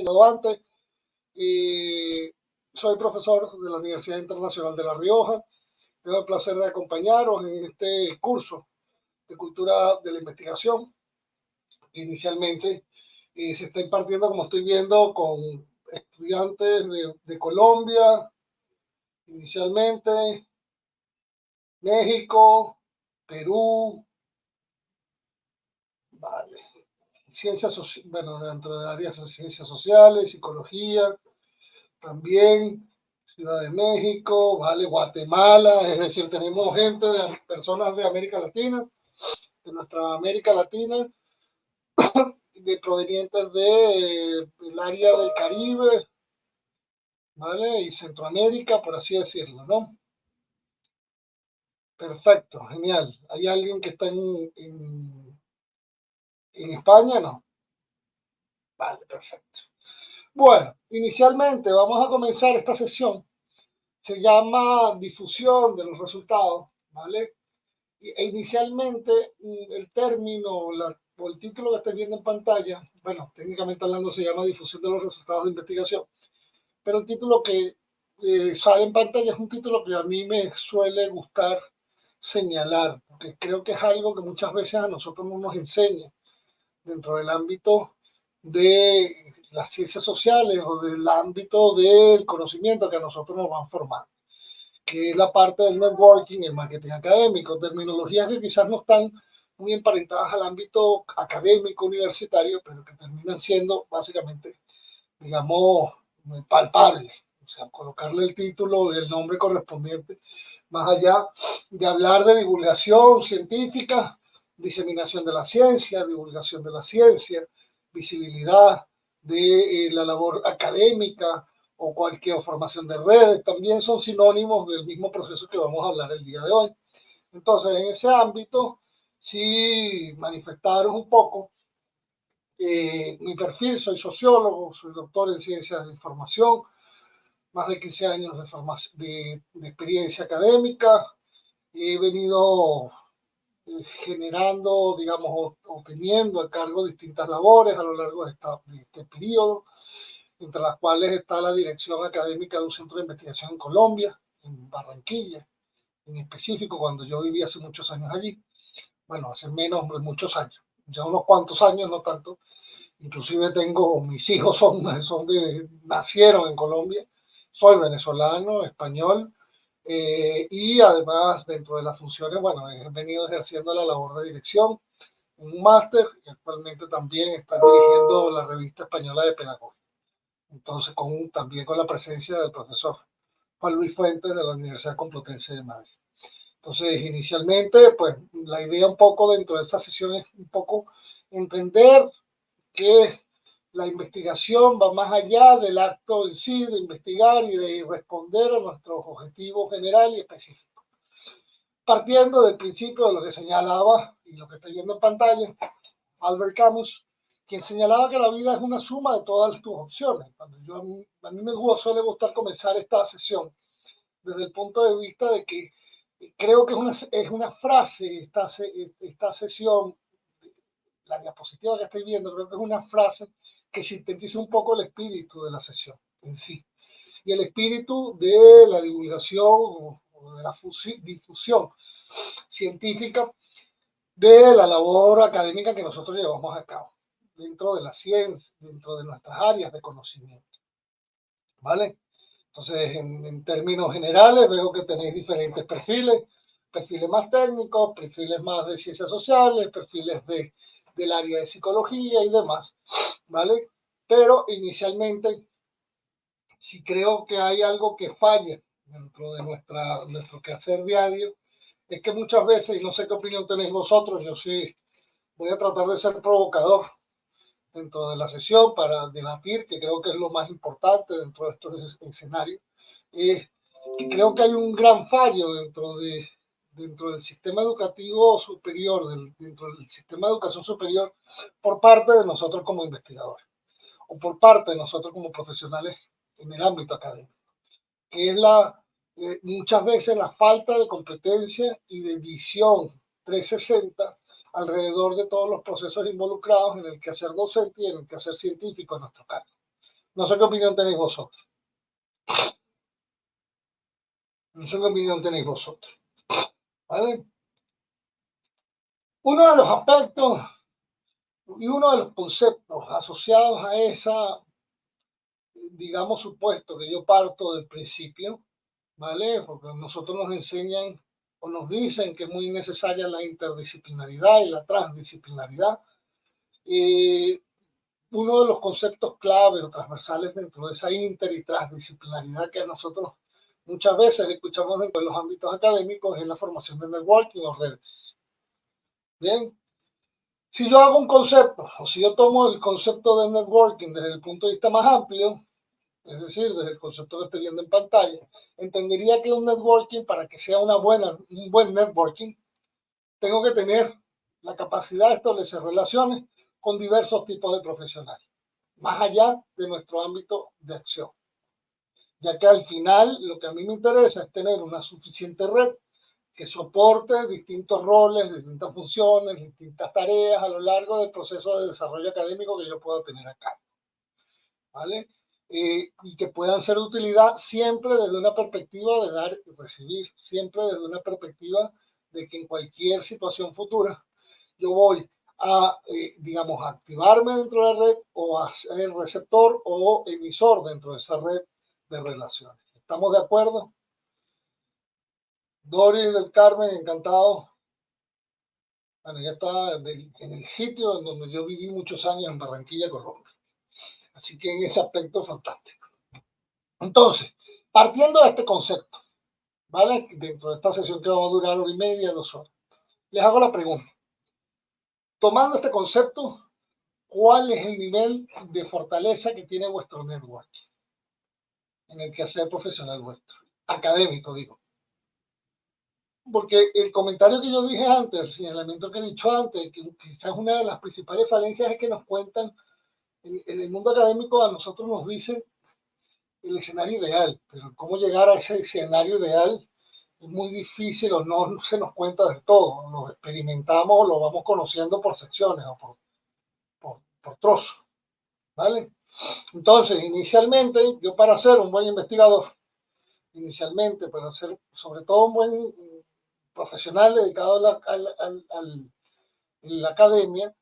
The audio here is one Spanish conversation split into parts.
graduante. Soy profesor de la Universidad Internacional de La Rioja. Tengo el placer de acompañaros en este curso de cultura de la investigación. Inicialmente se está impartiendo, como estoy viendo, con estudiantes de Colombia, inicialmente, México, Perú, vale, bueno, dentro de áreas de ciencias sociales, psicología, también Ciudad de México, vale, Guatemala, es decir, tenemos personas de América Latina, de nuestra América Latina, provenientes del área del Caribe, ¿vale? Y Centroamérica, por así decirlo, ¿no? Perfecto, genial. ¿Hay alguien que está en España? No. Vale, perfecto. Bueno, inicialmente vamos a comenzar esta sesión. Se llama difusión de los resultados, ¿vale? Inicialmente el término o el título que estáis viendo en pantalla, bueno, técnicamente hablando se llama difusión de los resultados de investigación, pero el título que sale en pantalla es un título que a mí me suele gustar señalar, porque creo que es algo que muchas veces a nosotros no nos enseña dentro del ámbito de las ciencias sociales o del ámbito del conocimiento que a nosotros nos van formando, que es la parte del networking, el marketing académico, terminologías que quizás no están muy emparentadas al ámbito académico universitario, pero que terminan siendo básicamente, digamos, palpables. O sea, colocarle el título, el nombre correspondiente, más allá de hablar de divulgación científica, diseminación de la ciencia, divulgación de la ciencia, visibilidad de la labor académica o cualquier formación de redes, también son sinónimos del mismo proceso que vamos a hablar el día de hoy. Entonces, en ese ámbito, sí manifestaros un poco mi perfil. Soy sociólogo, soy doctor en ciencias de la información, más de 15 años de experiencia académica. He venido generando, digamos, o teniendo a cargo distintas labores a lo largo de este periodo, entre las cuales está la dirección académica de un centro de investigación en Colombia, en Barranquilla, en específico, cuando yo viví hace muchos años allí. Bueno, hace menos de muchos años, ya unos cuantos años, no tanto. Inclusive mis hijos nacieron en Colombia, soy venezolano, español, y además dentro de las funciones, bueno, he venido ejerciendo la labor de dirección en un máster y actualmente también está dirigiendo la revista española de pedagogía. Entonces, también con la presencia del profesor Juan Luis Fuentes de la Universidad Complutense de Madrid. Entonces, inicialmente, pues la idea un poco dentro de esta sesión es un poco entender que la investigación va más allá del acto en sí de investigar y de responder a nuestros objetivos general y específicos. Partiendo del principio de lo que señalaba y lo que estoy viendo en pantalla, Albert Camus, quien señalaba que la vida es una suma de todas tus opciones. A mí me suele gustar comenzar esta sesión desde el punto de vista de que creo que es una frase, esta sesión, la diapositiva que estoy viendo, creo que es una frase que sintetiza un poco el espíritu de la sesión en sí y el espíritu de la divulgación o de la difusión científica de la labor académica que nosotros llevamos a cabo dentro de la ciencia, dentro de nuestras áreas de conocimiento. ¿Vale? Entonces, en términos generales, veo que tenéis diferentes perfiles más técnicos, perfiles más de ciencias sociales, perfiles del área de psicología y demás, ¿vale? Pero inicialmente, si creo que hay algo que falla dentro de nuestro quehacer diario, es que muchas veces, y no sé qué opinión tenéis vosotros, yo sí voy a tratar de ser provocador dentro de la sesión para debatir, que creo que es lo más importante dentro de estos escenarios, es que creo que hay un gran fallo dentro del sistema educativo superior, dentro del sistema de educación superior, por parte de nosotros como investigadores, o por parte de nosotros como profesionales en el ámbito académico, que es muchas veces la falta de competencia y de visión 360 alrededor de todos los procesos involucrados en el quehacer docente y en el quehacer científico en nuestro caso. No sé qué opinión tenéis vosotros. No sé qué opinión tenéis vosotros. ¿Vale? Uno de los aspectos y uno de los conceptos asociados a esa, digamos, supuesto que yo parto del principio, ¿vale? Porque nosotros nos enseñan o nos dicen que es muy necesaria la interdisciplinaridad y la transdisciplinaridad. Y uno de los conceptos clave o transversales dentro de esa inter y transdisciplinaridad que nosotros muchas veces escuchamos dentro de los ámbitos académicos es la formación de networking o redes. Bien, si yo hago un concepto o si yo tomo el concepto de networking desde el punto de vista más amplio, es decir, desde el concepto que estoy viendo en pantalla, entendería que un networking, para que sea un buen networking, tengo que tener la capacidad de establecer relaciones con diversos tipos de profesionales, más allá de nuestro ámbito de acción, ya que al final lo que a mí me interesa es tener una suficiente red que soporte distintos roles, distintas funciones, distintas tareas a lo largo del proceso de desarrollo académico que yo pueda tener acá, ¿vale? Y que puedan ser de utilidad siempre desde una perspectiva de dar y recibir, siempre desde una perspectiva de que en cualquier situación futura yo voy a, digamos, activarme dentro de la red o a ser receptor o emisor dentro de esa red de relaciones. ¿Estamos de acuerdo? Doris del Carmen, encantado. Bueno, ya está en el sitio en donde yo viví muchos años en Barranquilla, Colombia. Así que en ese aspecto, fantástico. Entonces, partiendo de este concepto, ¿vale? Dentro de esta sesión que va a durar 1 hora y media, 2 horas, les hago la pregunta. Tomando este concepto, ¿cuál es el nivel de fortaleza que tiene vuestro network en el quehacer profesional vuestro? Académico, digo. Porque el comentario que yo dije antes, el señalamiento que he dicho antes, que quizás una de las principales falencias es que nos cuentan, en el mundo académico a nosotros nos dicen el escenario ideal, pero cómo llegar a ese escenario ideal es muy difícil o no se nos cuenta de todo, lo experimentamos o lo vamos conociendo por secciones o por trozos, ¿vale? Entonces, inicialmente, yo para ser un buen investigador, inicialmente para ser sobre todo un buen profesional dedicado en la academia,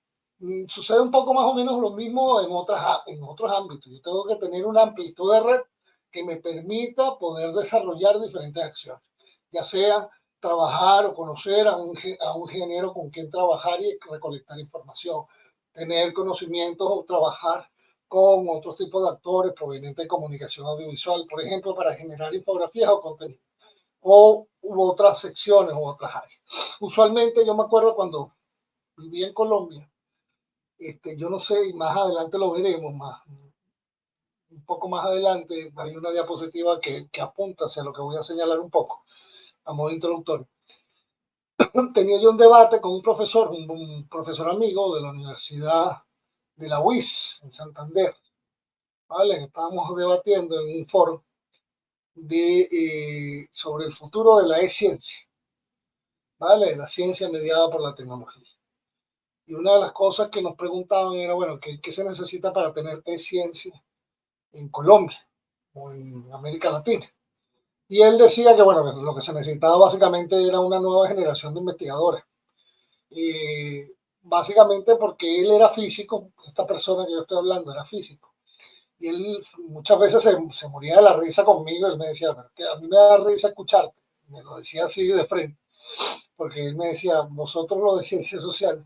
sucede un poco más o menos lo mismo en otros ámbitos. Yo tengo que tener una amplitud de red que me permita poder desarrollar diferentes acciones, ya sea trabajar o conocer a un ingeniero con quien trabajar y recolectar información, tener conocimientos o trabajar con otros tipos de actores provenientes de comunicación audiovisual, por ejemplo, para generar infografías o contenido, o u otras secciones u otras áreas. Usualmente yo me acuerdo cuando viví en Colombia, yo no sé, y más adelante lo veremos, un poco más adelante hay una diapositiva que apunta hacia lo que voy a señalar un poco, a modo introductorio. Tenía yo un debate con un profesor amigo de la Universidad de la UIS en Santander, ¿vale? Estábamos debatiendo en un foro sobre el futuro de la e-ciencia, ¿vale? La ciencia mediada por la tecnología. Y una de las cosas que nos preguntaban era, bueno, ¿qué se necesita para tener e-ciencia en Colombia o en América Latina? Y él decía que, bueno, lo que se necesitaba básicamente era una nueva generación de investigadores. Básicamente porque él era físico, esta persona que yo estoy hablando era físico. Y él muchas veces se moría de la risa conmigo. Él me decía, pero que a mí me da risa escucharte. Me lo decía así de frente. Porque él me decía, vosotros lo de ciencias sociales,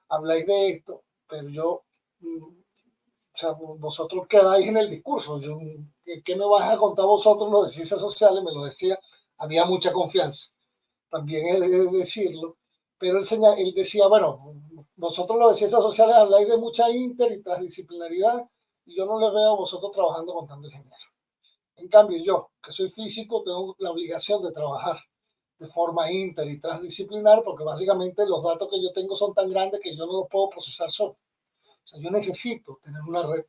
habláis de esto, pero yo, o sea, vosotros quedáis en el discurso. Yo, ¿qué me vais a contar vosotros lo de ciencias sociales? Me lo decía, había mucha confianza, también he de decirlo, pero él decía, bueno, vosotros lo de ciencias sociales habláis de mucha inter y transdisciplinaridad y yo no les veo a vosotros trabajando con tanto ingeniero. En cambio, yo, que soy físico, tengo la obligación de trabajar de forma inter y transdisciplinar porque básicamente los datos que yo tengo son tan grandes que yo no los puedo procesar solo. O sea, yo necesito tener una red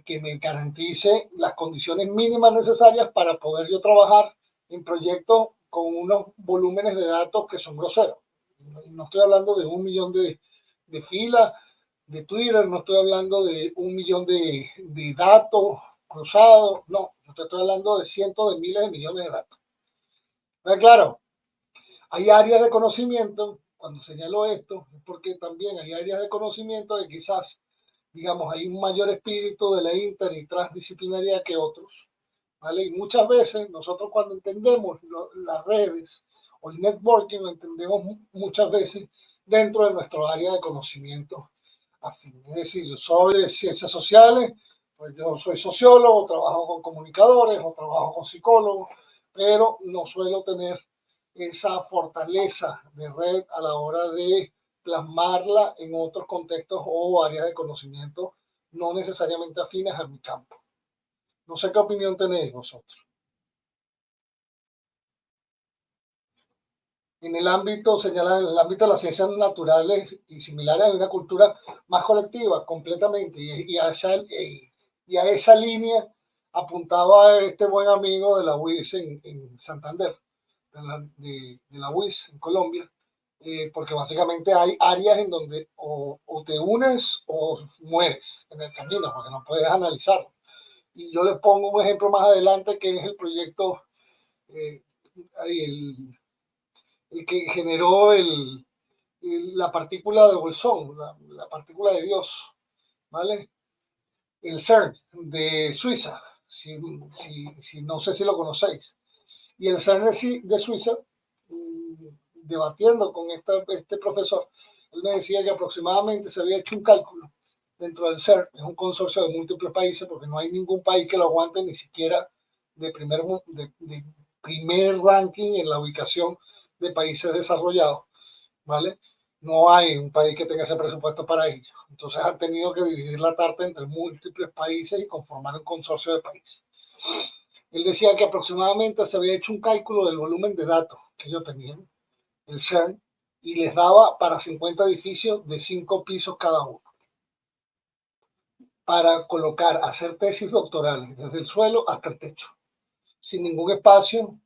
que me garantice las condiciones mínimas necesarias para poder yo trabajar en proyectos con unos volúmenes de datos que son groseros. No estoy hablando de 1 millón de filas de Twitter, no estoy hablando de 1 millón de datos cruzados, no, estoy hablando de cientos de miles de millones de datos. Pero claro, hay áreas de conocimiento, cuando señalo esto, es porque también hay áreas de conocimiento de quizás, digamos, hay un mayor espíritu de la inter y transdisciplinaria que otros, ¿vale? Y muchas veces nosotros cuando entendemos las redes o el networking lo entendemos muchas veces dentro de nuestro área de conocimiento afín. Es decir, yo soy de ciencias sociales, pues yo soy sociólogo, trabajo con comunicadores o trabajo con psicólogos, pero no suelo tener esa fortaleza de red a la hora de plasmarla en otros contextos o áreas de conocimiento no necesariamente afines a mi campo. No sé qué opinión tenéis vosotros. En el ámbito, señala, en el ámbito de las ciencias naturales y similares, hay una cultura más colectiva, completamente, y a esa línea apuntaba este buen amigo de la UIS en Santander, de la UIS en Colombia, porque básicamente hay áreas en donde o te unes o mueres en el camino, porque no puedes analizarlo. Y yo les pongo un ejemplo más adelante, que es el proyecto, eh, el que generó la partícula de Bolzón, la partícula de Dios, ¿vale? El CERN de Suiza, si no sé si lo conocéis. Y el CERN de Suiza, debatiendo con este profesor, él me decía que aproximadamente se había hecho un cálculo dentro del CERN, es un consorcio de múltiples países, porque no hay ningún país que lo aguante ni siquiera de primer ranking en la ubicación de países desarrollados, ¿vale? No hay un país que tenga ese presupuesto para ello. Entonces han tenido que dividir la tarta entre múltiples países y conformar un consorcio de países. Él decía que aproximadamente se había hecho un cálculo del volumen de datos que ellos tenían, el CERN, y les daba para 50 edificios de 5 pisos cada uno, para colocar, hacer tesis doctorales, desde el suelo hasta el techo, sin ningún espacio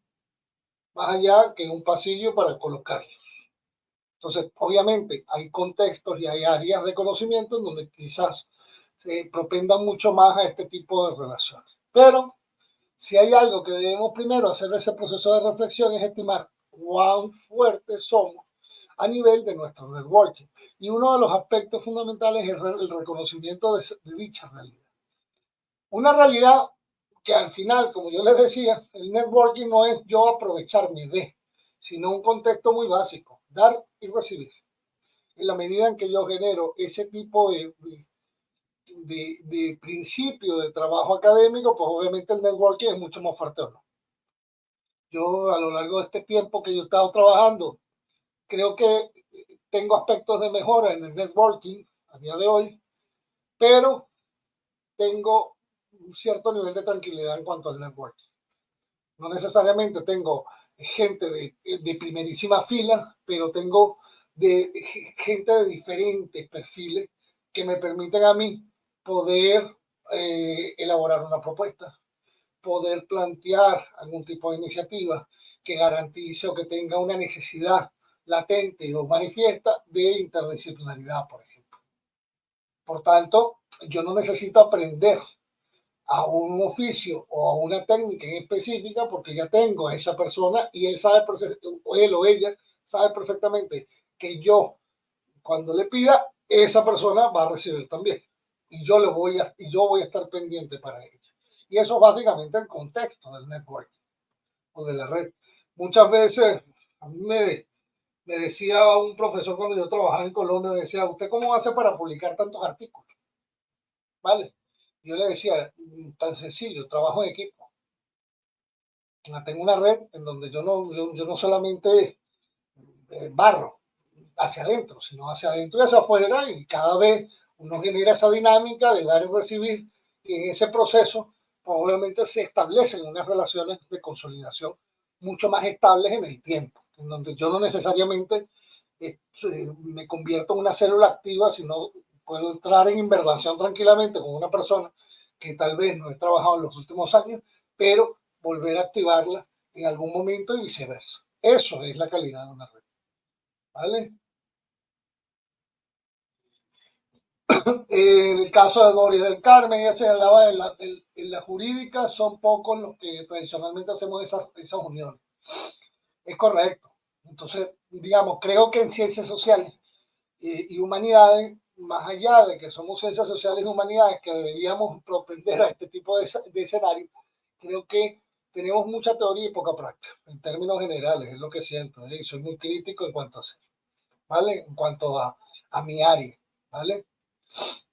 más allá que un pasillo para colocarlos. Entonces, obviamente, hay contextos y hay áreas de conocimiento en donde quizás se propendan mucho más a este tipo de relaciones. Pero si hay algo que debemos primero hacer ese proceso de reflexión es estimar cuán fuertes somos a nivel de nuestro networking. Y uno de los aspectos fundamentales es el reconocimiento de dicha realidad. Una realidad que al final, como yo les decía, el networking no es yo aprovecharme de, sino un contexto muy básico, dar y recibir. En la medida en que yo genero ese tipo de principio de trabajo académico, pues obviamente el networking es mucho más fuerte, ¿o no? Yo a lo largo de este tiempo que yo he estado trabajando, creo que tengo aspectos de mejora en el networking a día de hoy, pero tengo un cierto nivel de tranquilidad en cuanto al networking. No necesariamente tengo gente de primerísima fila, pero tengo de gente de diferentes perfiles que me permiten a mí poder elaborar una propuesta, poder plantear algún tipo de iniciativa que garantice o que tenga una necesidad latente o manifiesta de interdisciplinaridad, por ejemplo. Por tanto, yo no necesito aprender a un oficio o a una técnica en específica porque ya tengo a esa persona y él sabe, o él o ella sabe perfectamente que yo, cuando le pida, esa persona va a recibir también. Y yo voy a estar pendiente para ello. Y eso es básicamente el contexto del networking o de la red. Muchas veces a mí me decía un profesor cuando yo trabajaba en Colombia, me decía, ¿usted cómo hace para publicar tantos artículos? ¿Vale? Yo le decía, tan sencillo, trabajo en equipo. Tengo una red en donde yo no solamente barro hacia adentro, sino hacia adentro y hacia afuera, y cada vez uno genera esa dinámica de dar y recibir, y en ese proceso, pues obviamente se establecen unas relaciones de consolidación mucho más estables en el tiempo, en donde yo no necesariamente me convierto en una célula activa, sino puedo entrar en invernación tranquilamente con una persona que tal vez no he trabajado en los últimos años, pero volver a activarla en algún momento y viceversa. Eso es la calidad de una red, ¿vale? En el caso de Doris del Carmen, ella señalaba en la jurídica, son pocos los que tradicionalmente hacemos esas uniones. Es correcto. Entonces, digamos, creo que en ciencias sociales y humanidades, más allá de que somos ciencias sociales y humanidades que deberíamos propender a este tipo de escenario, creo que tenemos mucha teoría y poca práctica, en términos generales, es lo que siento, ¿eh? Y soy muy crítico en cuanto a eso, ¿vale? En cuanto a mi área, ¿vale?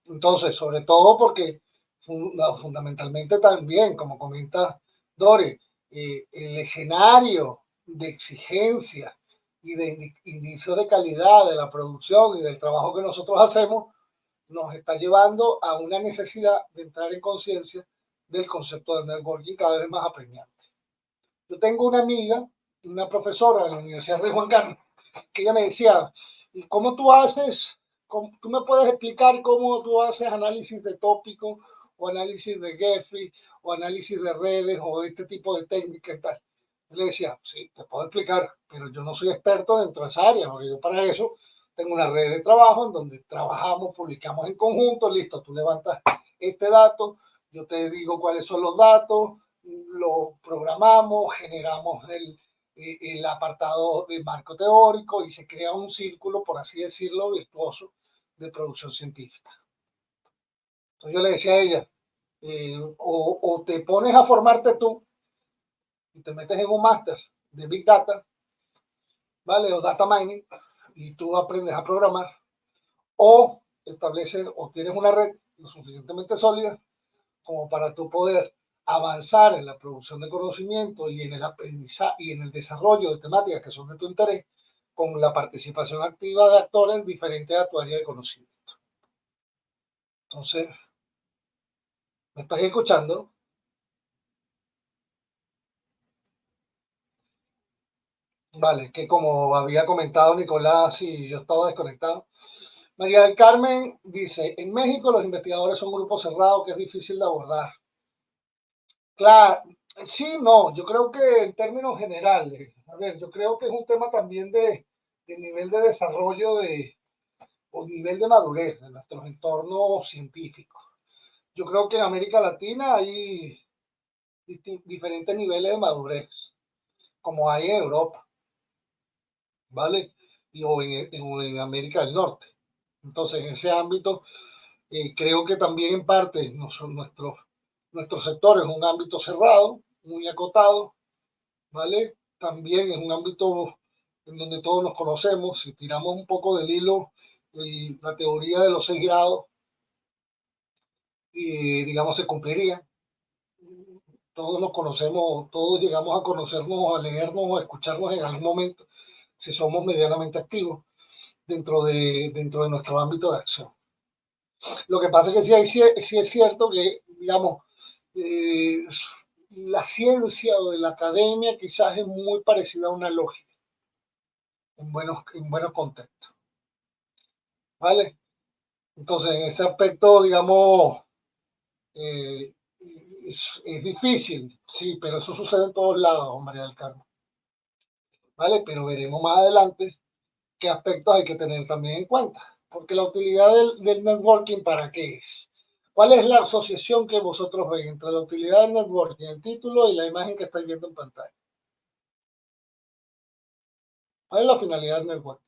Entonces, sobre todo porque fundamentalmente también, como comenta Dori, el escenario de exigencia y de indicios de calidad de la producción y del trabajo que nosotros hacemos nos está llevando a una necesidad de entrar en conciencia del concepto de networking cada vez más apremiante. Yo tengo una amiga, una profesora de la Universidad de Juan Carlos, que ella me decía, ¿y cómo tú haces? ¿Tú me puedes explicar cómo tú haces análisis de tópico o análisis de Geoffrey o análisis de redes o este tipo de técnicas y tal? Yo le decía, sí, te puedo explicar, pero yo no soy experto dentro de esa área, porque yo para eso tengo una red de trabajo en donde trabajamos, publicamos en conjunto, listo, tú levantas este dato, yo te digo cuáles son los datos, lo programamos, generamos el apartado de marco teórico y se crea un círculo, por así decirlo, virtuoso de producción científica. Entonces yo le decía a ella, o te pones a formarte tú y te metes en un máster de Big Data, ¿vale? O Data Mining, y tú aprendes a programar, o estableces o tienes una red lo suficientemente sólida como para tú poder avanzar en la producción de conocimiento y en el aprendizaje y en el desarrollo de temáticas que son de tu interés con la participación activa de actores diferentes a tu área de conocimiento. Entonces, ¿me estás escuchando? Vale, que como había comentado Nicolás y yo estaba desconectado. María del Carmen dice, en México los investigadores son grupos cerrados que es difícil de abordar. Claro, sí, no, yo creo que en términos generales, a ver, yo creo que es un tema también de nivel de desarrollo o nivel de madurez de nuestros entornos científicos. Yo creo que en América Latina hay diferentes niveles de madurez, como hay en Europa, ¿vale? O en América del Norte. Entonces, en ese ámbito, creo que también en parte nuestro sector es un ámbito cerrado, muy acotado, ¿vale? También es un ámbito en donde todos nos conocemos. Si tiramos un poco del hilo, la teoría de los 6 grados, digamos, se cumpliría. Todos nos conocemos, todos llegamos a conocernos, a leernos o a escucharnos en algún momento, si somos medianamente activos dentro de nuestro ámbito de acción. Lo que pasa es que sí es cierto que, digamos, eh, la ciencia o la academia quizás es muy parecida a una lógica en buenos contextos, ¿vale? Entonces, en ese aspecto, digamos, eh, es difícil, sí, pero eso sucede en todos lados, María del Carmen, ¿vale? Pero veremos más adelante qué aspectos hay que tener también en cuenta, porque la utilidad del networking, ¿para qué es? ¿Cuál es la asociación que vosotros ven entre la utilidad del networking, el título y la imagen que estáis viendo en pantalla? ¿Cuál es la finalidad del networking?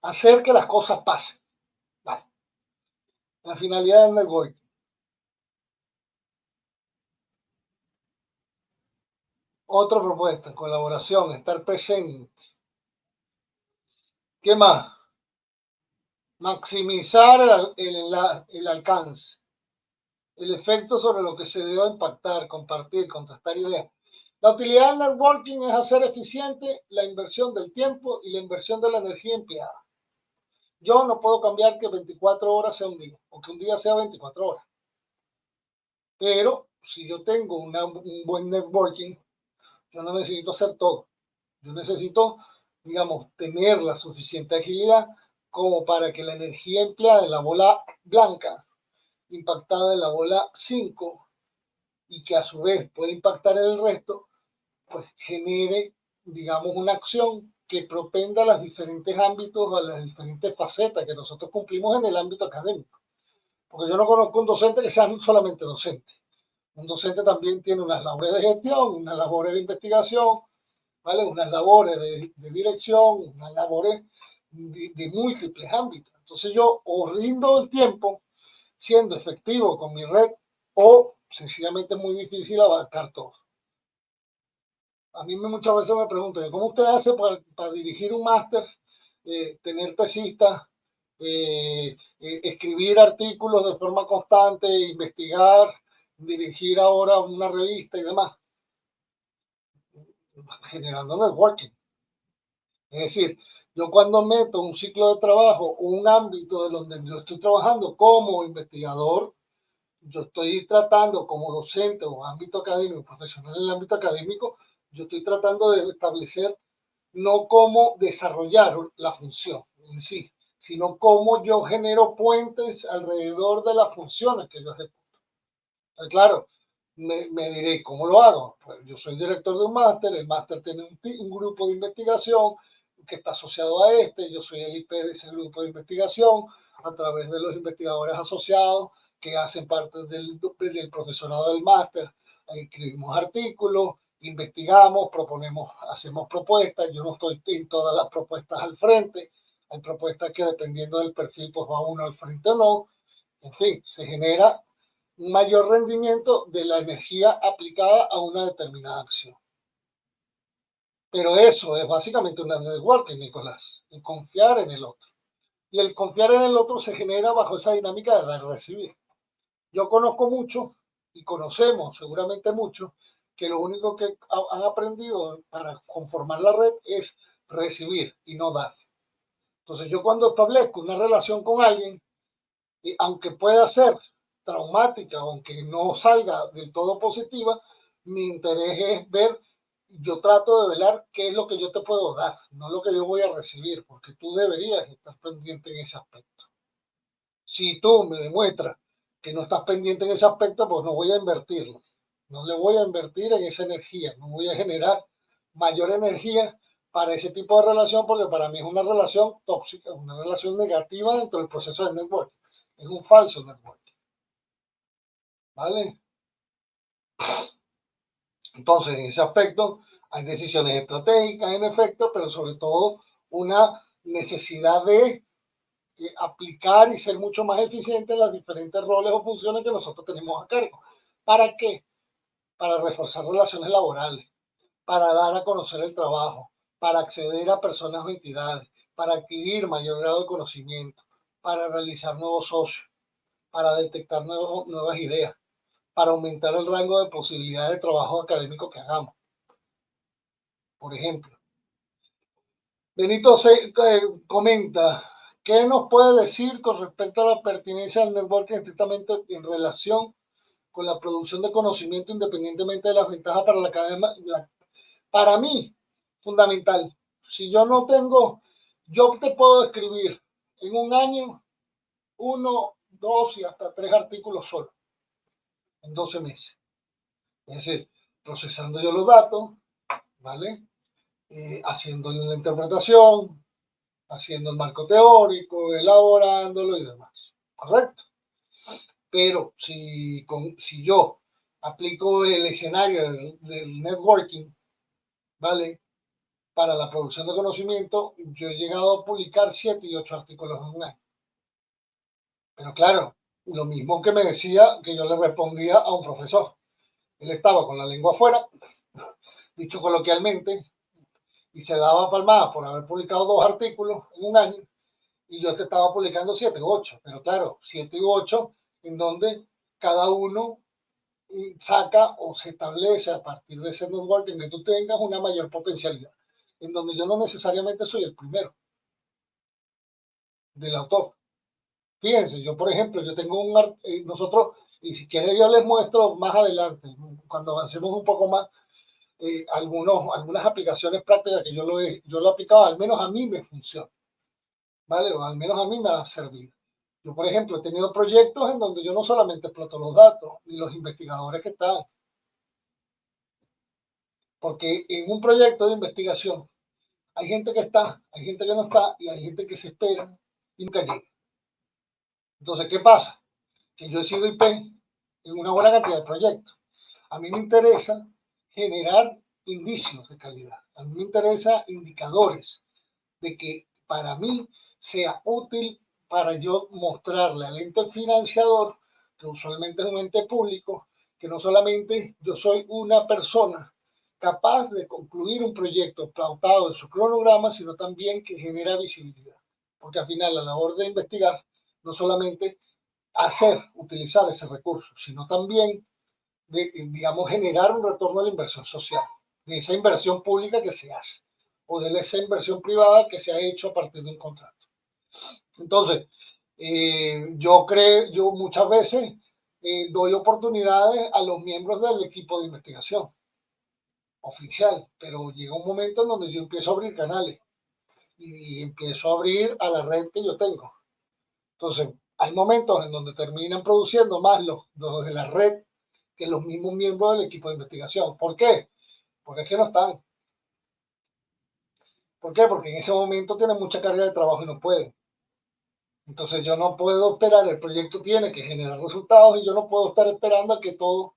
Hacer que las cosas pasen. Vale. La finalidad del networking. Otra propuesta, colaboración, estar presente. ¿Qué más? Maximizar el alcance, el efecto sobre lo que se debe impactar, compartir, contrastar ideas. La utilidad del networking es hacer eficiente la inversión del tiempo y la inversión de la energía empleada. Yo no puedo cambiar que 24 horas sea un día o que un día sea 24 horas. Pero si yo tengo un buen networking, yo no necesito hacer todo. Yo necesito, digamos, tener la suficiente agilidad como para que la energía empleada en la bola blanca, impactada en la bola 5, y que a su vez puede impactar en el resto, pues genere, digamos, una acción que propenda a los diferentes ámbitos, a las diferentes facetas que nosotros cumplimos en el ámbito académico. Porque yo no conozco un docente que sea solamente docente. Un docente también tiene unas labores de gestión, unas labores de investigación, ¿vale? Unas labores de dirección, unas labores de múltiples ámbitos. Entonces yo o rindo el tiempo siendo efectivo con mi red o sencillamente es muy difícil abarcar todo. A mí muchas veces me preguntan, ¿cómo usted hace para dirigir un máster, tener tesistas, escribir artículos de forma constante, investigar, dirigir ahora una revista y demás? Generando networking. Es decir, yo cuando meto un ciclo de trabajo o un ámbito de donde yo estoy trabajando como investigador, yo estoy tratando como docente o ámbito académico, profesional en el ámbito académico, yo estoy tratando de establecer no cómo desarrollar la función en sí, sino cómo yo genero puentes alrededor de las funciones que yo ejecuto. Claro, me diré, ¿cómo lo hago? Pues yo soy director de un máster, el máster tiene un grupo de investigación que está asociado a este, yo soy el IP de ese grupo de investigación, a través de los investigadores asociados que hacen parte del profesorado del máster, escribimos artículos, investigamos, proponemos, hacemos propuestas, yo no estoy en todas las propuestas al frente, hay propuestas que dependiendo del perfil pues va uno al frente o no, en fin, se genera un mayor rendimiento de la energía aplicada a una determinada acción. Pero eso es básicamente una networking, Nicolás, el confiar en el otro. Y el confiar en el otro se genera bajo esa dinámica de dar y recibir. Yo conozco mucho y conocemos seguramente mucho que lo único que han aprendido para conformar la red es recibir y no dar. Entonces yo cuando establezco una relación con alguien, y aunque pueda ser traumática, aunque no salga del todo positiva, mi interés es ver, yo trato de velar qué es lo que yo te puedo dar, no lo que yo voy a recibir, porque tú deberías estar pendiente en ese aspecto. Si tú me demuestras que no estás pendiente en ese aspecto, pues no voy a invertirlo. No le voy a invertir en esa energía, no voy a generar mayor energía para ese tipo de relación, porque para mí es una relación tóxica, una relación negativa dentro del proceso de networking. Es un falso networking. ¿Vale? Entonces, en ese aspecto, hay decisiones estratégicas, en efecto, pero sobre todo una necesidad de aplicar y ser mucho más eficiente en las diferentes roles o funciones que nosotros tenemos a cargo. ¿Para qué? Para reforzar relaciones laborales, para dar a conocer el trabajo, para acceder a personas o entidades, para adquirir mayor grado de conocimiento, para realizar nuevos socios, para detectar nuevas ideas, para aumentar el rango de posibilidades de trabajo académico que hagamos. Por ejemplo, Benito comenta, ¿qué nos puede decir con respecto a la pertinencia del networking estrictamente en relación con la producción de conocimiento independientemente de las ventajas para la academia? Para mí, fundamental. Si yo no tengo, yo te puedo escribir en un año 1, 2 y hasta 3 artículos solo, en 12 meses. Es decir, procesando yo los datos, ¿vale? Haciendo la interpretación, haciendo el marco teórico, elaborándolo y demás. ¿Correcto? Pero si yo aplico el escenario del networking, ¿vale? Para la producción de conocimiento, yo he llegado a publicar 7 y 8 artículos en un año. Pero claro, lo mismo que me decía que yo le respondía a un profesor. Él estaba con la lengua afuera, dicho coloquialmente, y se daba palmadas por haber publicado 2 artículos en un año, y yo te estaba publicando 7 u 8, pero claro, 7 u 8 en donde cada uno saca o se establece a partir de ese networking que tú tengas una mayor potencialidad, en donde yo no necesariamente soy el primero del autor. Fíjense, yo por ejemplo, yo tengo nosotros, y si quieren yo les muestro más adelante, cuando avancemos un poco más, algunas aplicaciones prácticas que yo lo he aplicado, al menos a mí me funciona, ¿vale? O al menos a mí me ha servido. Yo, por ejemplo, he tenido proyectos en donde yo no solamente exploto los datos y los investigadores que están, Porque en un proyecto de investigación hay gente que está, hay gente que no está y hay gente que se espera y nunca llega. Entonces, ¿qué pasa? Que yo he sido IP en una buena cantidad de proyectos. A mí me interesa generar indicios de calidad. A mí me interesa indicadores de que para mí sea útil para yo mostrarle al ente financiador, que usualmente es un ente público, que no solamente yo soy una persona capaz de concluir un proyecto pautado en su cronograma, sino también que genera visibilidad. Porque al final la labor de investigar no solamente utilizar ese recurso, sino también de, digamos, generar un retorno a la inversión social, de esa inversión pública que se hace, o de esa inversión privada que se ha hecho a partir de un contrato. Entonces, yo muchas veces doy oportunidades a los miembros del equipo de investigación oficial, pero llega un momento en donde yo empiezo a abrir canales y empiezo a abrir a la red que yo tengo. Entonces, hay momentos en donde terminan produciendo más los de la red que los mismos miembros del equipo de investigación. ¿Por qué? Porque es que no están. ¿Por qué? Porque en ese momento tienen mucha carga de trabajo y no pueden. Entonces yo no puedo esperar, el proyecto tiene que generar resultados y yo no puedo estar esperando a que todos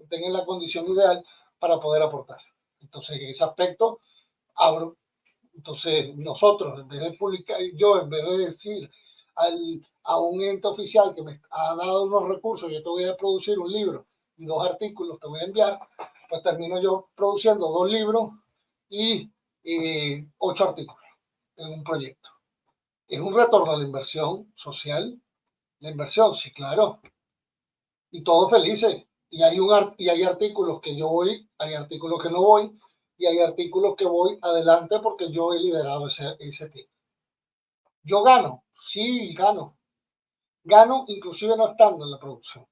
tengan la condición ideal para poder aportar. Entonces en ese aspecto abro. Entonces nosotros, en vez de publicar, yo en vez de decir a un ente oficial que me ha dado unos recursos, yo te voy a producir un libro y 2 artículos, te voy a enviar, pues termino yo produciendo 2 libros y 8 artículos en un proyecto. Es un retorno a la inversión social, la inversión, sí, claro, y todos felices. Y hay artículos que yo voy, hay artículos que no voy, y hay artículos que voy adelante porque yo he liderado ese tema. Yo gano, sí, gano. Gano inclusive no estando en la producción.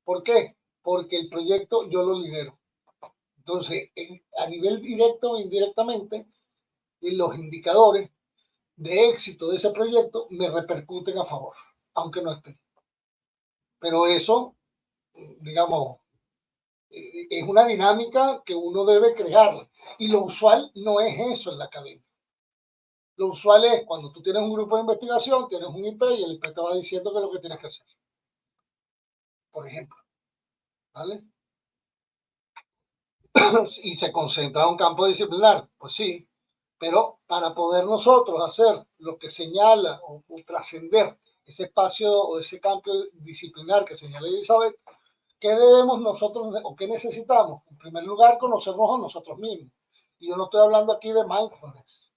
¿Por qué? Porque el proyecto yo lo lidero. Entonces, a nivel directo o indirectamente, los indicadores de éxito de ese proyecto me repercuten a favor, aunque no esté. Pero eso, digamos, es una dinámica que uno debe crear. Y lo usual no es eso en la academia. Lo usual es cuando tú tienes un grupo de investigación, tienes un IP y el IP te va diciendo qué es lo que tienes que hacer. Por ejemplo, ¿vale? Y se concentra en un campo disciplinar, pues sí, pero para poder nosotros hacer lo que señala o trascender ese espacio o ese campo disciplinar que señala Elizabeth, ¿qué debemos nosotros o qué necesitamos? En primer lugar, conocernos a nosotros mismos. Y yo no estoy hablando aquí de mindfulness,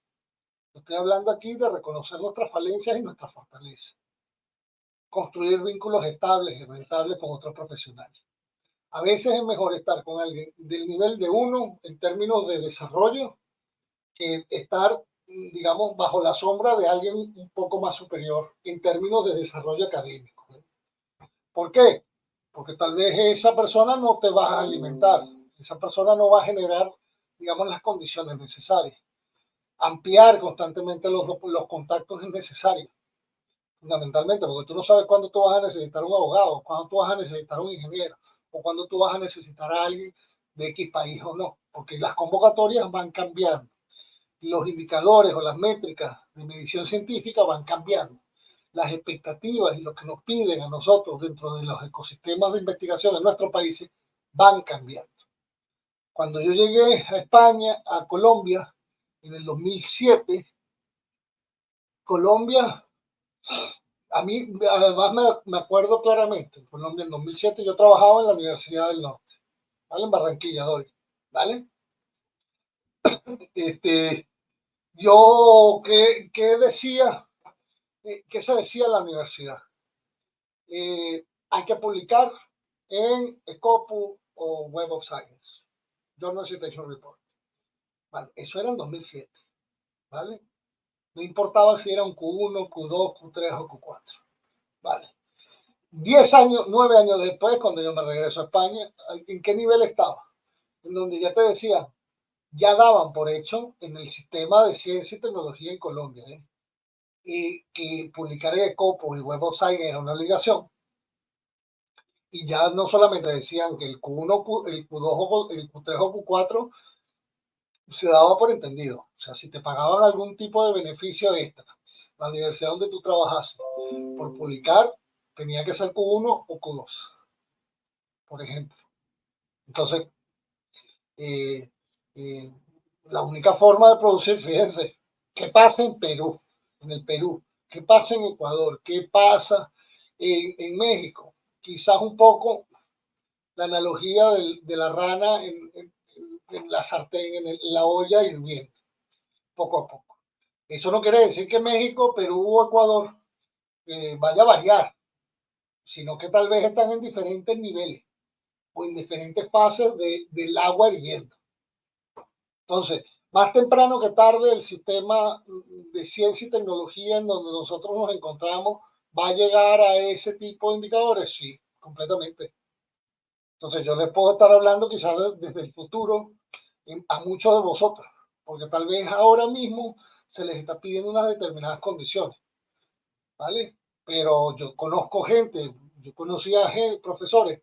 estoy hablando aquí de reconocer nuestras falencias y nuestras fortalezas, construir vínculos estables y rentables con otros profesionales. A veces es mejor estar con alguien del nivel de uno en términos de desarrollo que estar, digamos, bajo la sombra de alguien un poco más superior en términos de desarrollo académico. ¿Por qué? Porque tal vez esa persona no te va a alimentar, esa persona no va a generar, digamos, las condiciones necesarias. Ampliar constantemente los contactos es necesario, fundamentalmente, porque tú no sabes cuándo tú vas a necesitar un abogado, cuándo tú vas a necesitar un ingeniero, o cuándo tú vas a necesitar a alguien de X país o no, porque las convocatorias van cambiando, los indicadores o las métricas de medición científica van cambiando, las expectativas y lo que nos piden a nosotros dentro de los ecosistemas de investigación en nuestros países van cambiando. Cuando yo llegué a España, a Colombia, en el 2007, Colombia, a mí además me acuerdo claramente, en Colombia en 2007 yo trabajaba en la Universidad del Norte, ¿vale? En Barranquilla, ¿vale? Este, ¿qué decía? ¿Qué se decía en la universidad? Hay que publicar en Scopus o Web of Science, Journal Citation Report. Vale, eso era en 2007, ¿vale? No importaba si era un Q1, Q2, Q3 o Q4, ¿vale? 10 años, 9 años después, cuando yo me regreso a España, ¿en qué nivel estaba? En donde ya te decía, ya daban por hecho en el sistema de ciencia y tecnología en Colombia, y que publicar en Scopus y Web of Science era una obligación. Y ya no solamente decían que el Q1, el Q2, el Q3 o Q4 se daba por entendido. O sea, si te pagaban algún tipo de beneficio extra, la universidad donde tú trabajas, por publicar, tenía que ser Q1 o Q2, por ejemplo. Entonces, eh, eh, la única forma de producir, fíjense, ¿qué pasa en Perú? En el Perú, ¿qué pasa en Ecuador? ¿Qué pasa en México? Quizás un poco la analogía de la rana en la sartén, en la olla hirviendo, poco a poco. Eso no quiere decir que México, Perú o Ecuador vaya a variar, sino que tal vez están en diferentes niveles o en diferentes fases del agua hirviendo. Entonces, más temprano que tarde, el sistema de ciencia y tecnología en donde nosotros nos encontramos va a llegar a ese tipo de indicadores, sí, completamente. Entonces, yo les puedo estar hablando quizás desde el futuro a muchos de vosotros, porque tal vez ahora mismo se les está pidiendo unas determinadas condiciones, ¿vale? Pero yo conozco gente, yo conocía profesores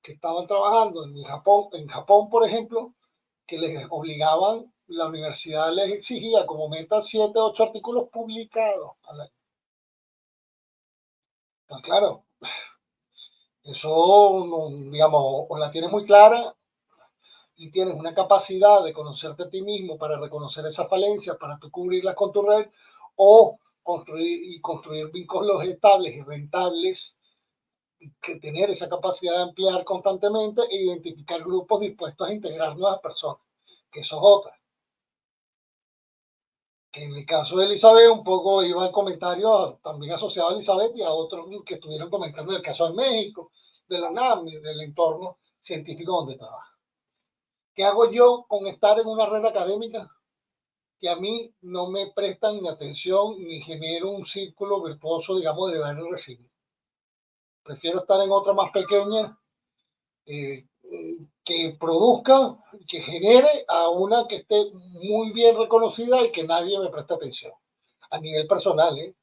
que estaban trabajando en Japón, por ejemplo, que les obligaban, la universidad les exigía como meta 7, 8 artículos publicados al año. Pues claro, eso, digamos, o la tienes muy clara y tienes una capacidad de conocerte a ti mismo para reconocer esas falencias, para tú cubrirlas con tu red, o construir vínculos estables y rentables, que tener esa capacidad de emplear constantemente e identificar grupos dispuestos a integrar nuevas personas, que eso es otra. En el caso de Elizabeth, un poco iba el comentario también asociado a Elizabeth y a otros que estuvieron comentando el caso de México, de la UNAM, del entorno científico donde trabaja. ¿Qué hago yo con estar en una red académica que a mí no me prestan ni atención ni genero un círculo virtuoso, digamos, de dar y recibir? Prefiero estar en otra más pequeña eh, que produzca, que genere a una que esté muy bien reconocida y que nadie me preste atención a nivel personal, ¿eh?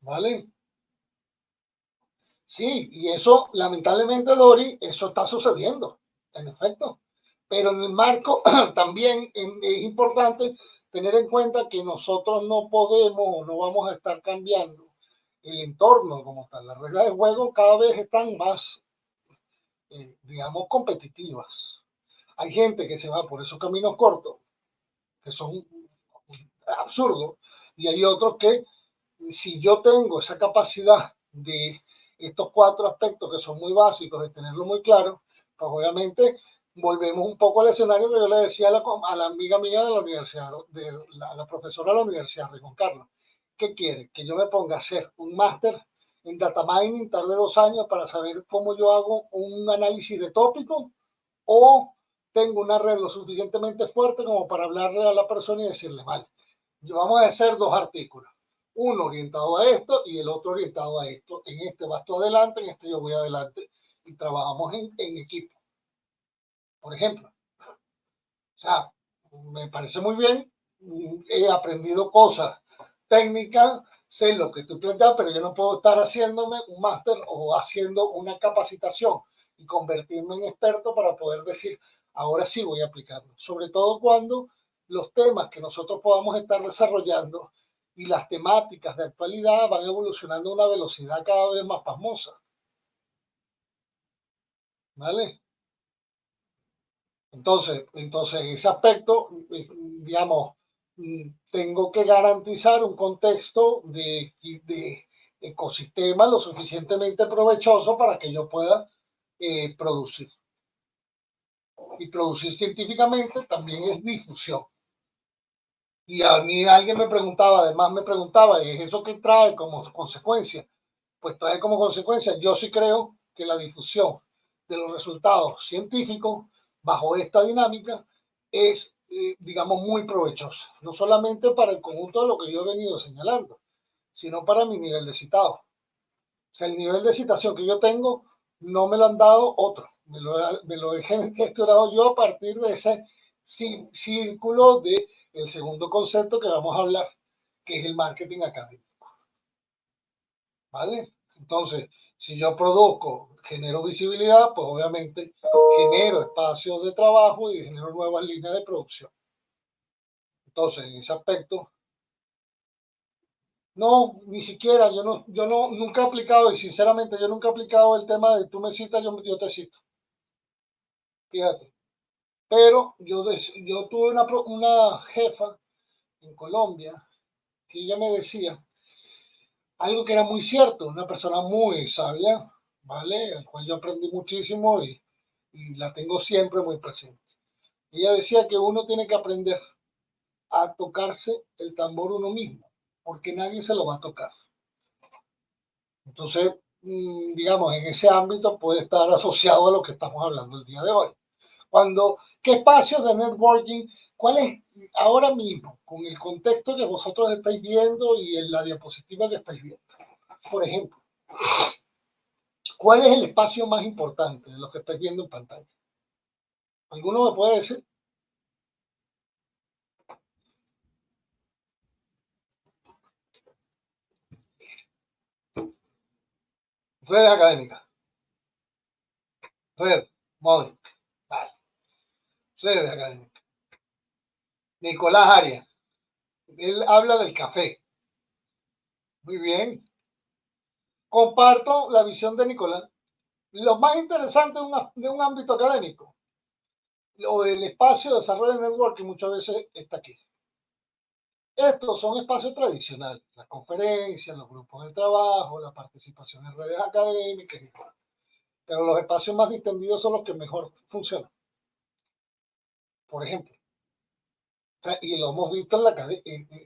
¿Vale? Sí, y eso, lamentablemente, Dori, eso está sucediendo, en efecto. Pero en el marco también es importante tener en cuenta que nosotros no podemos o no vamos a estar cambiando el entorno como tal. Las reglas de juego cada vez están más, digamos, competitivas. Hay gente que se va por esos caminos cortos, que son absurdos, y hay otros que si yo tengo esa capacidad de estos cuatro aspectos que son muy básicos, de tenerlo muy claro, pues obviamente volvemos un poco al escenario que yo le decía a la amiga mía de la universidad, la profesora de la universidad, de Juan Carlos. ¿Qué quiere? Que yo me ponga a hacer un máster en data mining, tarde 2 años, para saber cómo yo hago un análisis de tópico, o tengo una red lo suficientemente fuerte como para hablarle a la persona y decirle, vale, vamos a hacer 2 artículos, uno orientado a esto y el otro orientado a esto. En este vas tú adelante, en este yo voy adelante y trabajamos en equipo, por ejemplo. O sea, me parece muy bien, he aprendido cosas técnicas, sé lo que tú planteas, pero yo no puedo estar haciéndome un máster o haciendo una capacitación y convertirme en experto para poder decir, ahora sí voy a aplicarlo. Sobre todo cuando los temas que nosotros podamos estar desarrollando y las temáticas de actualidad van evolucionando a una velocidad cada vez más pasmosa, ¿vale? Entonces, en ese aspecto, digamos, tengo que garantizar un contexto de ecosistema lo suficientemente provechoso para que yo pueda producir. Y producir científicamente también es difusión. Y a mí alguien me preguntaba, además me preguntaba, ¿y es eso que trae como consecuencia? Pues trae como consecuencia, yo sí creo que la difusión de los resultados científicos bajo esta dinámica es, digamos, muy provechosa, no solamente para el conjunto de lo que yo he venido señalando, sino para mi nivel de citado. O sea, el nivel de citación que yo tengo no me lo han dado otros, me lo he gestionado yo a partir de ese círculo de el segundo concepto que vamos a hablar, que es el marketing académico. ¿Vale? Entonces, si yo produzco genero visibilidad, pues obviamente genero espacios de trabajo y genero nuevas líneas de producción. Entonces, en ese aspecto, no, ni siquiera, yo no, nunca he aplicado, y sinceramente yo nunca he aplicado el tema de tú me citas, yo te cito. Fíjate. Pero yo tuve una jefa en Colombia que ella me decía algo que era muy cierto, una persona muy sabia, ¿vale? Al cual yo aprendí muchísimo y la tengo siempre muy presente. Ella decía que uno tiene que aprender a tocarse el tambor uno mismo, porque nadie se lo va a tocar. Entonces, digamos, en ese ámbito puede estar asociado a lo que estamos hablando el día de hoy. ¿Qué espacios de networking? ¿Cuál es ahora mismo, con el contexto que vosotros estáis viendo y en la diapositiva que estáis viendo? Por ejemplo, ¿cuál es el espacio más importante de los que estáis viendo en pantalla? ¿Alguno me puede decir? Redes académicas. Red, Modi. Vale. Redes académicas. Nicolás Arias. Él habla del café. Muy bien. Comparto la visión de Nicolás. Lo más interesante de un ámbito académico o del espacio de desarrollo de networking muchas veces está aquí. Estos son espacios tradicionales, las conferencias, los grupos de trabajo, la participación en redes académicas, pero los espacios más distendidos son los que mejor funcionan. Por ejemplo, y lo hemos visto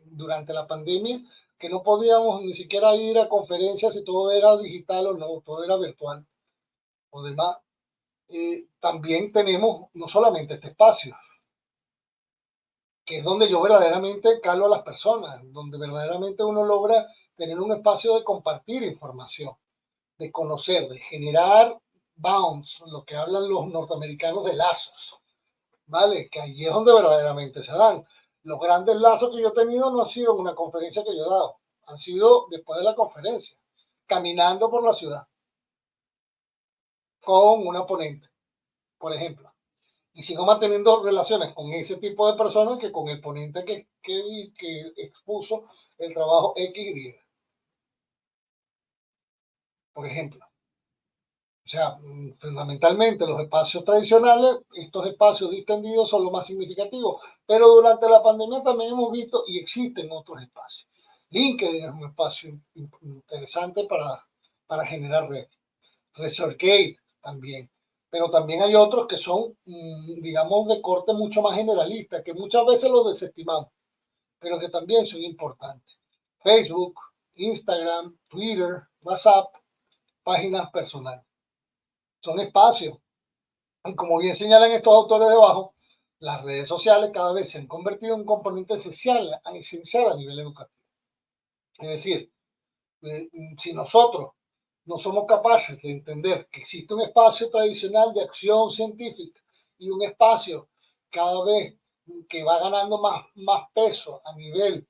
durante la pandemia, que no podíamos ni siquiera ir a conferencias si todo era digital o no, todo era virtual o demás. También tenemos no solamente este espacio, que es donde yo verdaderamente calo a las personas, donde verdaderamente uno logra tener un espacio de compartir información, de conocer, de generar bounds, lo que hablan los norteamericanos de lazos, ¿vale? Que allí es donde verdaderamente se dan. Los grandes lazos que yo he tenido no han sido en una conferencia que yo he dado, han sido después de la conferencia, caminando por la ciudad con una ponente, por ejemplo. Y sigo manteniendo relaciones con ese tipo de personas que con el ponente que expuso el trabajo XY, por ejemplo. O sea, fundamentalmente los espacios tradicionales, estos espacios distendidos son los más significativos, pero durante la pandemia también hemos visto y existen otros espacios. LinkedIn es un espacio interesante para generar redes. ResearchGate también. Pero también hay otros que son, digamos, de corte mucho más generalista, que muchas veces los desestimamos, pero que también son importantes. Facebook, Instagram, Twitter, WhatsApp, páginas personales. Son espacios. Y como bien señalan estos autores debajo, las redes sociales cada vez se han convertido en un componente esencial a nivel educativo. Es decir, si nosotros no somos capaces de entender que existe un espacio tradicional de acción científica y un espacio cada vez que va ganando más peso a nivel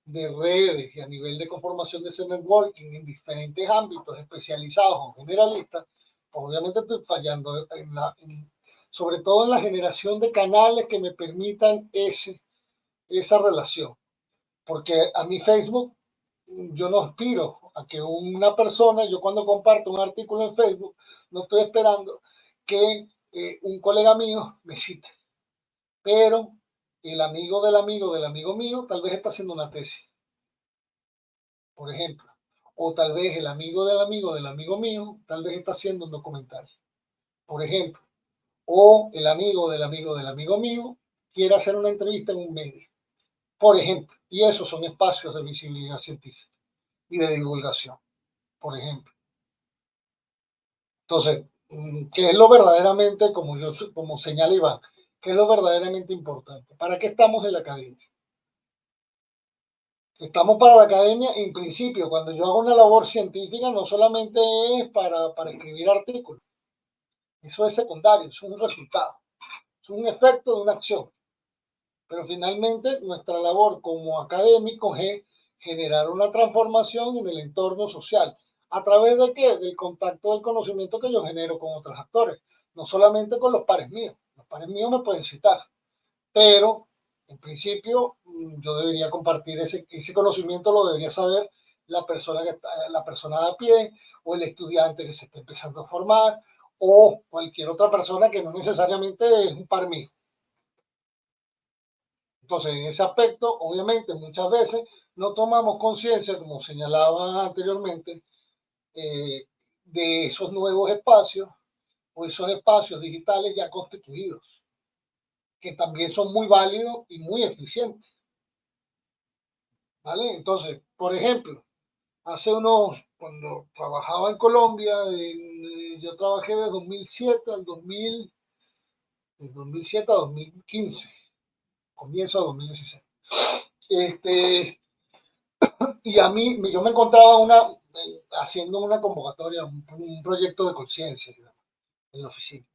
de redes y a nivel de conformación de ese networking en diferentes ámbitos especializados o generalistas, pues obviamente estoy fallando sobre todo en la generación de canales que me permitan esa relación. Porque a mi Facebook, yo no aspiro a que una persona, yo cuando comparto un artículo en Facebook, no estoy esperando que un colega mío me cite, pero el amigo del amigo del amigo mío tal vez está haciendo una tesis, por ejemplo, o tal vez el amigo del amigo mío tal vez está haciendo un documental, por ejemplo, o el amigo del amigo mío quiere hacer una entrevista en un medio, por ejemplo, y esos son espacios de visibilidad científica y de divulgación, por ejemplo. Entonces, ¿qué es lo verdaderamente, como señala Iván, qué es lo verdaderamente importante? ¿Para qué estamos en la academia? Estamos para la academia, en principio, cuando yo hago una labor científica, no solamente es para escribir artículos, eso es secundario, es un resultado, es un efecto de una acción. Pero finalmente, nuestra labor como académicos es generar una transformación en el entorno social, ¿A través de qué? Del contacto, del conocimiento que yo genero con otros actores, no solamente con los pares míos. Los pares míos me pueden citar, pero en principio yo debería compartir ese conocimiento, lo debería saber la persona de a pie o el estudiante que se está empezando a formar o cualquier otra persona que no necesariamente es un par mío. Entonces, en ese aspecto, obviamente, muchas veces no tomamos conciencia, como señalaba anteriormente, de esos nuevos espacios o esos espacios digitales ya constituidos, que también son muy válidos y muy eficientes. ¿Vale? Entonces, por ejemplo, cuando trabajaba en Colombia, yo trabajé de 2007 al 2000, de 2007 a 2015, comienzo de 2016. Y a mí, yo me encontraba haciendo una convocatoria, un proyecto de conciencia en la oficina.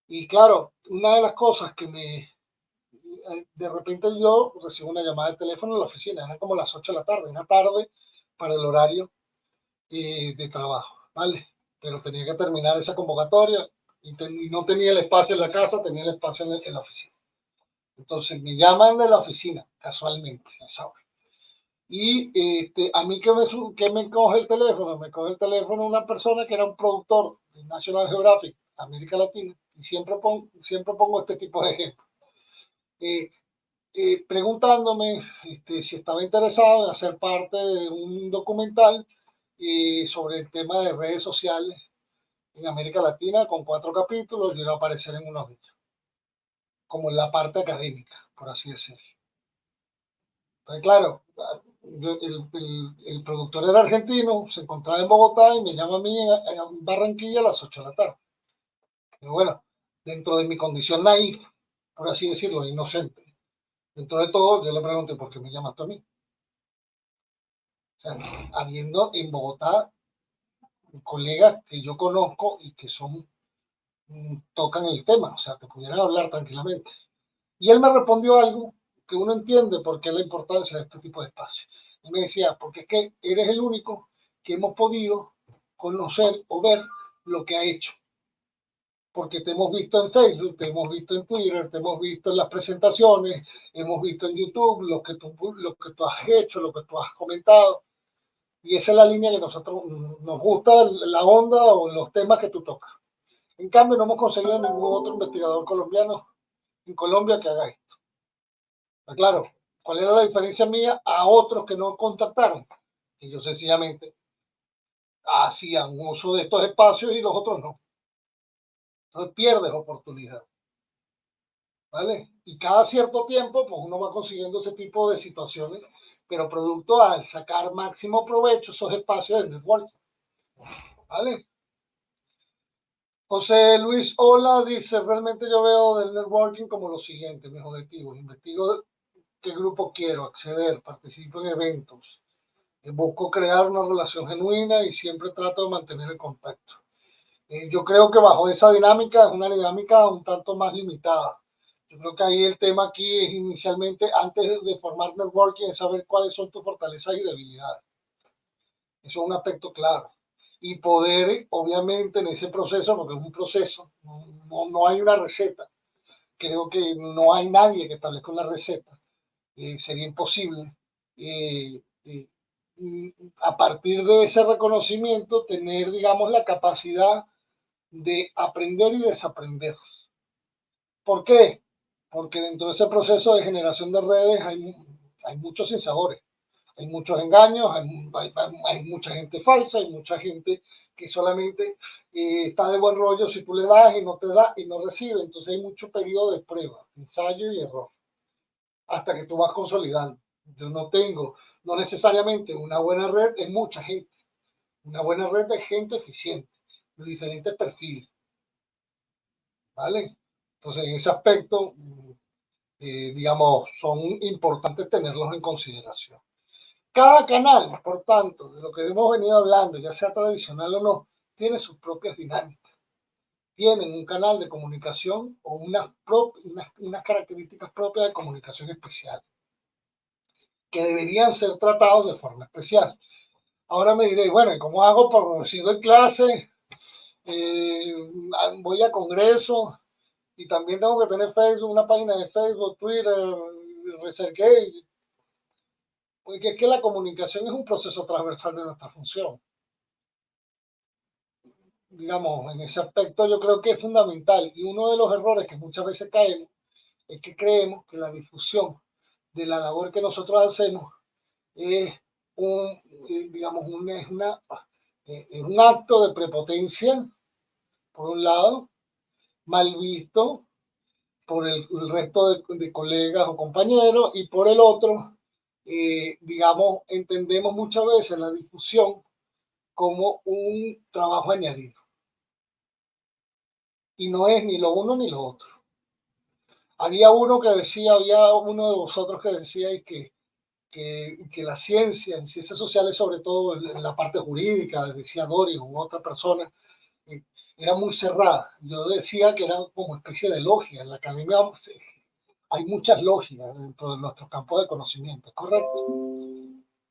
Y claro, una de las cosas de repente yo recibo una llamada de teléfono en la oficina, eran como las 8 de la tarde, era tarde para el horario de trabajo, ¿vale? Pero tenía que terminar esa convocatoria y no tenía el espacio en la casa, tenía el espacio en la oficina. Entonces me llaman de la oficina, casualmente, a esa hora. Y a mí que me coge el teléfono, me coge el teléfono una persona que era un productor de National Geographic, América Latina, y siempre pongo este tipo de ejemplos. Preguntándome si estaba interesado en hacer parte de un documental sobre el tema de redes sociales en América Latina con 4 capítulos. Yo iba a aparecer en uno de ellos, como en la parte académica, por así decirlo. Entonces, claro, el productor era argentino, se encontraba en Bogotá y me llama a mí en Barranquilla a las 8 de la tarde. Pero bueno, dentro de mi condición naif, por así decirlo, inocente, dentro de todo, yo le pregunté por qué me llamaste a mí. O sea, habiendo en Bogotá colegas que yo conozco y que tocan el tema, o sea, que pudieran hablar tranquilamente. Y él me respondió algo que uno entiende por qué la importancia de este tipo de espacios. Y me decía, porque es que eres el único que hemos podido conocer o ver lo que ha hecho. Porque te hemos visto en Facebook, te hemos visto en Twitter, te hemos visto en las presentaciones, hemos visto en YouTube lo que tú has hecho, lo que tú has comentado. Y esa es la línea que nosotros nos gusta, la onda o los temas que tú tocas. En cambio, no hemos conseguido ningún otro investigador colombiano en Colombia que haga esto. Claro, ¿cuál era la diferencia mía a otros que no contactaron? Que yo sencillamente hacían uso de estos espacios y los otros no. Entonces pierdes oportunidad. ¿Vale? Y cada cierto tiempo, pues uno va consiguiendo ese tipo de situaciones, pero producto al sacar máximo provecho esos espacios de networking. ¿Vale? José Luis Hola dice, realmente yo veo del networking como lo siguiente, mis objetivos. Investigo qué grupo quiero acceder, participo en eventos, busco crear una relación genuina y siempre trato de mantener el contacto. Yo creo que bajo esa dinámica es una dinámica un tanto más limitada. Yo creo que ahí el tema aquí es inicialmente, antes de formar networking, es saber cuáles son tus fortalezas y debilidades. Eso es un aspecto claro. Y poder, obviamente, en ese proceso, porque es un proceso, no hay una receta. Creo que no hay nadie que establezca una receta. Sería imposible. A partir de ese reconocimiento, tener, digamos, la capacidad de aprender y desaprender. ¿Por qué? Porque dentro de ese proceso de generación de redes hay muchos sinsabores, hay muchos engaños, hay mucha gente falsa, hay mucha gente que solamente está de buen rollo si tú le das y no te da y no recibe. Entonces hay mucho periodo de prueba, ensayo y error, hasta que tú vas consolidando. Yo no necesariamente una buena red es mucha gente. Una buena red de gente eficiente, de diferentes perfiles. ¿Vale? Entonces, en ese aspecto, digamos, son importantes tenerlos en consideración. Cada canal, por tanto, de lo que hemos venido hablando, ya sea tradicional o no, tiene sus propias dinámicas. Tienen un canal de comunicación o unas características propias de comunicación especial, que deberían ser tratados de forma especial. Ahora me diréis, bueno, ¿y cómo hago? Por si doy clases, voy a congresos y también tengo que tener Facebook, una página de Facebook, Twitter, ResearchGate, porque es que la comunicación es un proceso transversal de nuestra función. Digamos, en ese aspecto yo creo que es fundamental y uno de los errores que muchas veces caemos es que creemos que la difusión de la labor que nosotros hacemos es un, digamos, es un acto de prepotencia, por un lado, mal visto por el resto de colegas o compañeros, y por el otro, digamos, entendemos muchas veces la difusión como un trabajo añadido. Y no es ni lo uno ni lo otro. Había uno de vosotros que decía que la ciencia, en ciencias sociales, sobre todo en la parte jurídica, decía Doris u otra persona, eh, era muy cerrada. Yo decía que era como especie de logia. En la academia hay muchas logias dentro de nuestros campos de conocimiento, ¿correcto?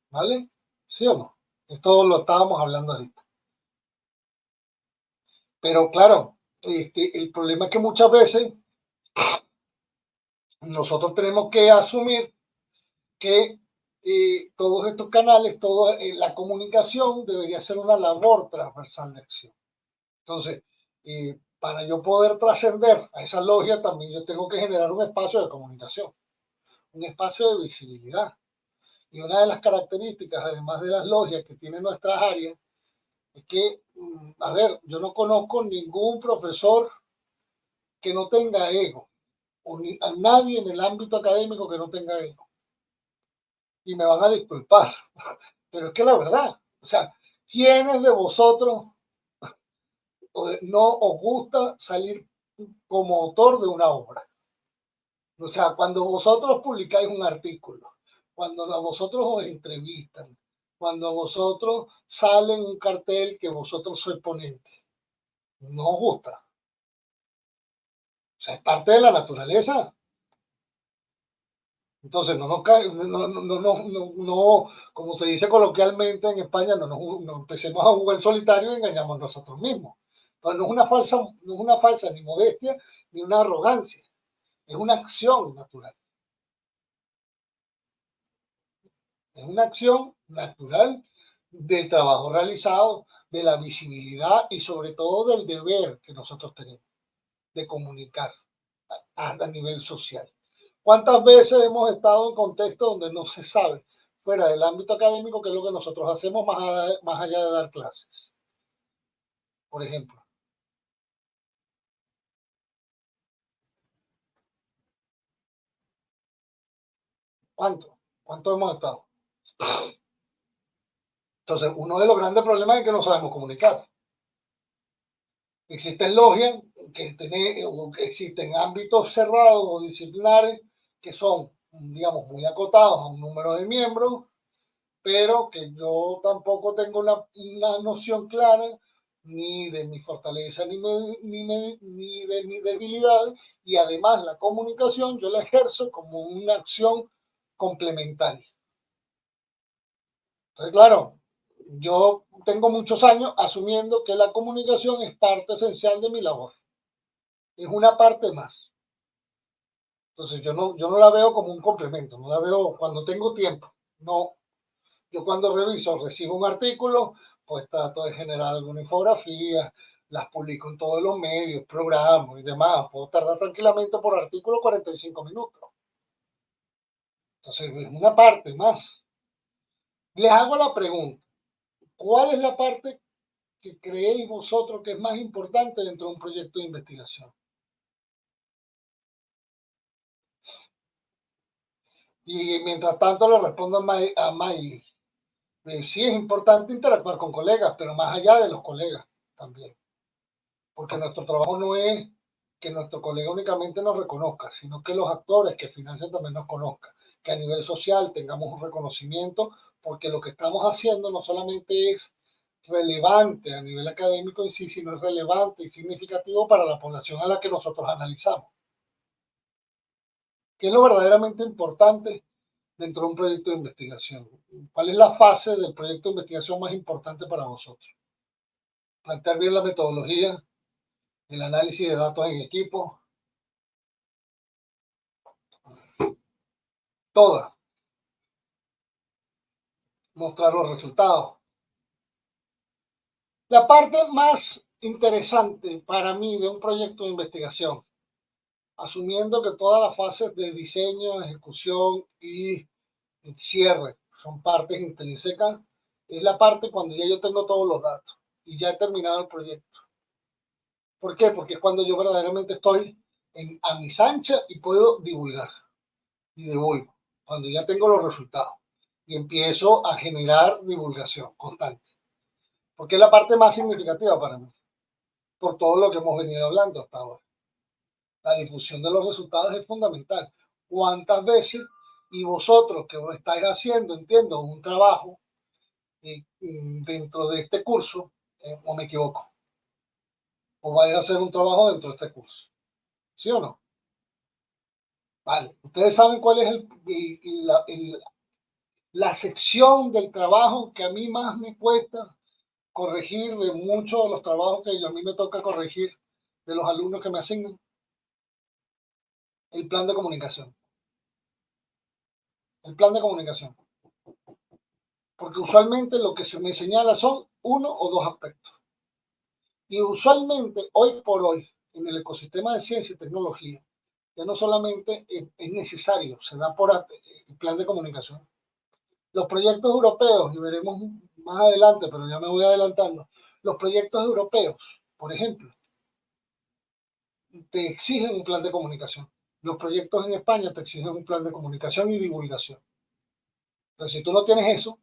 ¿Vale? ¿Sí o no? Esto lo estábamos hablando ahorita. Pero claro, el problema es que muchas veces nosotros tenemos que asumir que todos estos canales, toda la comunicación debería ser una labor transversal de acción. Entonces, para yo poder trascender a esa logia, también yo tengo que generar un espacio de comunicación, un espacio de visibilidad. Y una de las características, además de las logias que tienen nuestras áreas, es que, a ver, yo no conozco ningún profesor que no tenga ego, o ni a nadie en el ámbito académico que no tenga ego. Y me van a disculpar, pero es que la verdad, o sea, ¿quiénes de vosotros no os gusta salir como autor de una obra? O sea, cuando vosotros publicáis un artículo, cuando a vosotros os entrevistan, cuando a vosotros sale un cartel que vosotros sois ponente, no os gusta. O sea, es parte de la naturaleza. Entonces, no, como se dice coloquialmente en España, no empecemos a jugar solitario y engañamos nosotros mismos. Entonces, no es una falsa ni modestia ni una arrogancia, es una acción natural. Es una acción natural del trabajo realizado, de la visibilidad y sobre todo del deber que nosotros tenemos de comunicar a nivel social. ¿Cuántas veces hemos estado en contextos donde no se sabe, fuera del ámbito académico, qué es lo que nosotros hacemos más allá de dar clases? Por ejemplo, ¿cuánto? ¿Cuánto hemos estado? Entonces, uno de los grandes problemas es que no sabemos comunicar. Existen logias que existen ámbitos cerrados o disciplinares que son, digamos, muy acotados a un número de miembros, pero que yo tampoco tengo una noción clara ni de mi fortaleza ni de mi debilidad, y además la comunicación yo la ejerzo como una acción complementaria. Entonces, claro, yo tengo muchos años asumiendo que la comunicación es parte esencial de mi labor, es una parte más. Entonces, yo no la veo como un complemento, no la veo cuando tengo tiempo, no. Yo cuando recibo un artículo, pues trato de generar alguna infografía, las publico en todos los medios, programas y demás. Puedo tardar tranquilamente por artículo 45 minutos. Entonces, es una parte más. Les hago la pregunta, ¿cuál es la parte que creéis vosotros que es más importante dentro de un proyecto de investigación? Y mientras tanto le respondo a May. Sí es importante interactuar con colegas, pero más allá de los colegas también. Porque nuestro trabajo no es que nuestro colega únicamente nos reconozca, sino que los actores que financian también nos conozcan, que a nivel social tengamos un reconocimiento, porque lo que estamos haciendo no solamente es relevante a nivel académico en sí, sino es relevante y significativo para la población a la que nosotros analizamos. ¿Qué es lo verdaderamente importante? dentro de un proyecto de investigación? ¿Cuál es la fase del proyecto de investigación más importante para vosotros? Plantear bien la metodología, el análisis de datos en equipo, todas, mostrar los resultados. La parte más interesante para mí de un proyecto de investigación, asumiendo que todas las fases de diseño, ejecución y cierre son partes intrínsecas, es la parte cuando ya yo tengo todos los datos y ya he terminado el proyecto. ¿Por qué? Porque es cuando yo verdaderamente estoy a mis anchas y puedo divulgar y divulgo, cuando ya tengo los resultados y empiezo a generar divulgación constante, porque es la parte más significativa para mí, por todo lo que hemos venido hablando hasta ahora. La difusión de los resultados es fundamental. ¿Cuántas veces y vosotros que estáis haciendo, entiendo, un trabajo dentro de este curso, o me equivoco, o vais a hacer un trabajo dentro de este curso? ¿Sí o no? Vale. Ustedes saben cuál es la sección del trabajo que a mí más me cuesta corregir de muchos de los trabajos que a mí me toca corregir de los alumnos que me asignan. El plan de comunicación. El plan de comunicación. Porque usualmente lo que se me señala son uno o dos aspectos. Y usualmente, hoy por hoy, en el ecosistema de ciencia y tecnología, ya no solamente es necesario, se da por el plan de comunicación. Los proyectos europeos, y veremos más adelante, pero ya me voy adelantando, los proyectos europeos, por ejemplo, te exigen un plan de comunicación. Los proyectos en España te exigen un plan de comunicación y divulgación. Entonces, si tú no tienes eso,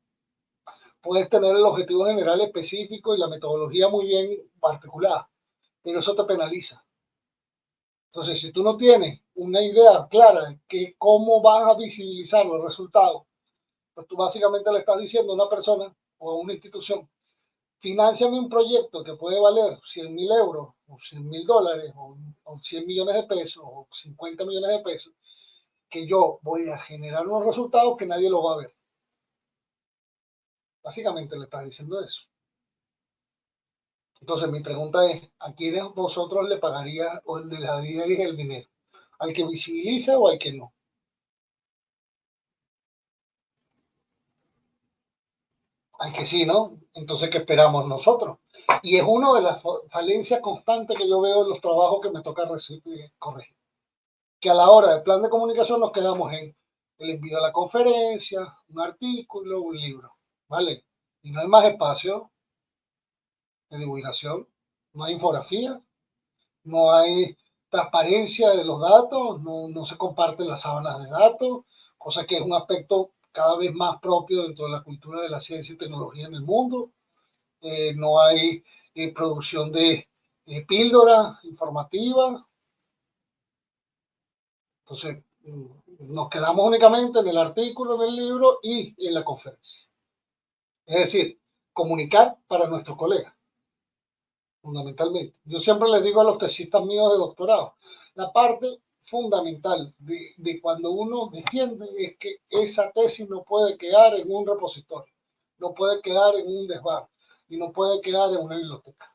puedes tener el objetivo general específico y la metodología muy bien articulada, pero eso te penaliza. Entonces, si tú no tienes una idea clara de que cómo vas a visibilizar los resultados, pues tú básicamente le estás diciendo a una persona o a una institución, financiame un proyecto que puede valer 100.000 euros, o 100.000 dólares, o 100 millones de pesos, o 50 millones de pesos, que yo voy a generar unos resultados que nadie lo va a ver. Básicamente le estás diciendo eso. Entonces, mi pregunta es, ¿a quiénes vosotros le pagaría o le daríais el dinero? ¿Al que visibiliza o al que no? Al que sí, ¿no? Entonces, ¿qué esperamos nosotros? Y es una de las falencias constantes que yo veo en los trabajos que me toca corregir. Que a la hora del plan de comunicación nos quedamos en el envío a la conferencia, un artículo, un libro, ¿vale? Y no hay más espacio de divulgación, no hay infografía, no hay transparencia de los datos, no se comparten las sábanas de datos, cosa que es un aspecto cada vez más propio dentro de la cultura de la ciencia y tecnología en el mundo. No hay producción de píldoras informativas. Entonces, nos quedamos únicamente en el artículo del libro y en la conferencia. Es decir, comunicar para nuestros colegas, fundamentalmente. Yo siempre les digo a los tesistas míos de doctorado, la parte fundamental de cuando uno defiende es que esa tesis no puede quedar en un repositorio, no puede quedar en un desván y no puede quedar en una biblioteca.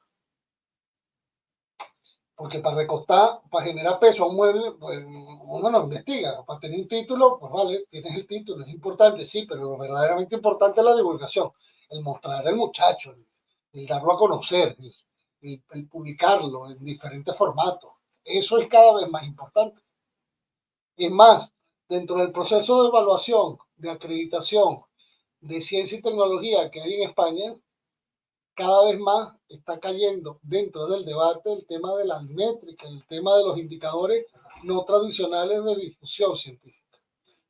Porque para recostar, para generar peso a un mueble, pues uno no investiga. Para tener un título, pues vale, tienes el título, es importante, sí, pero lo verdaderamente importante es la divulgación, el mostrar al muchacho, el darlo a conocer, el publicarlo en diferentes formatos. Eso es cada vez más importante. Es más, dentro del proceso de evaluación, de acreditación de ciencia y tecnología que hay en España, cada vez más está cayendo dentro del debate el tema de las métricas, el tema de los indicadores no tradicionales de difusión científica.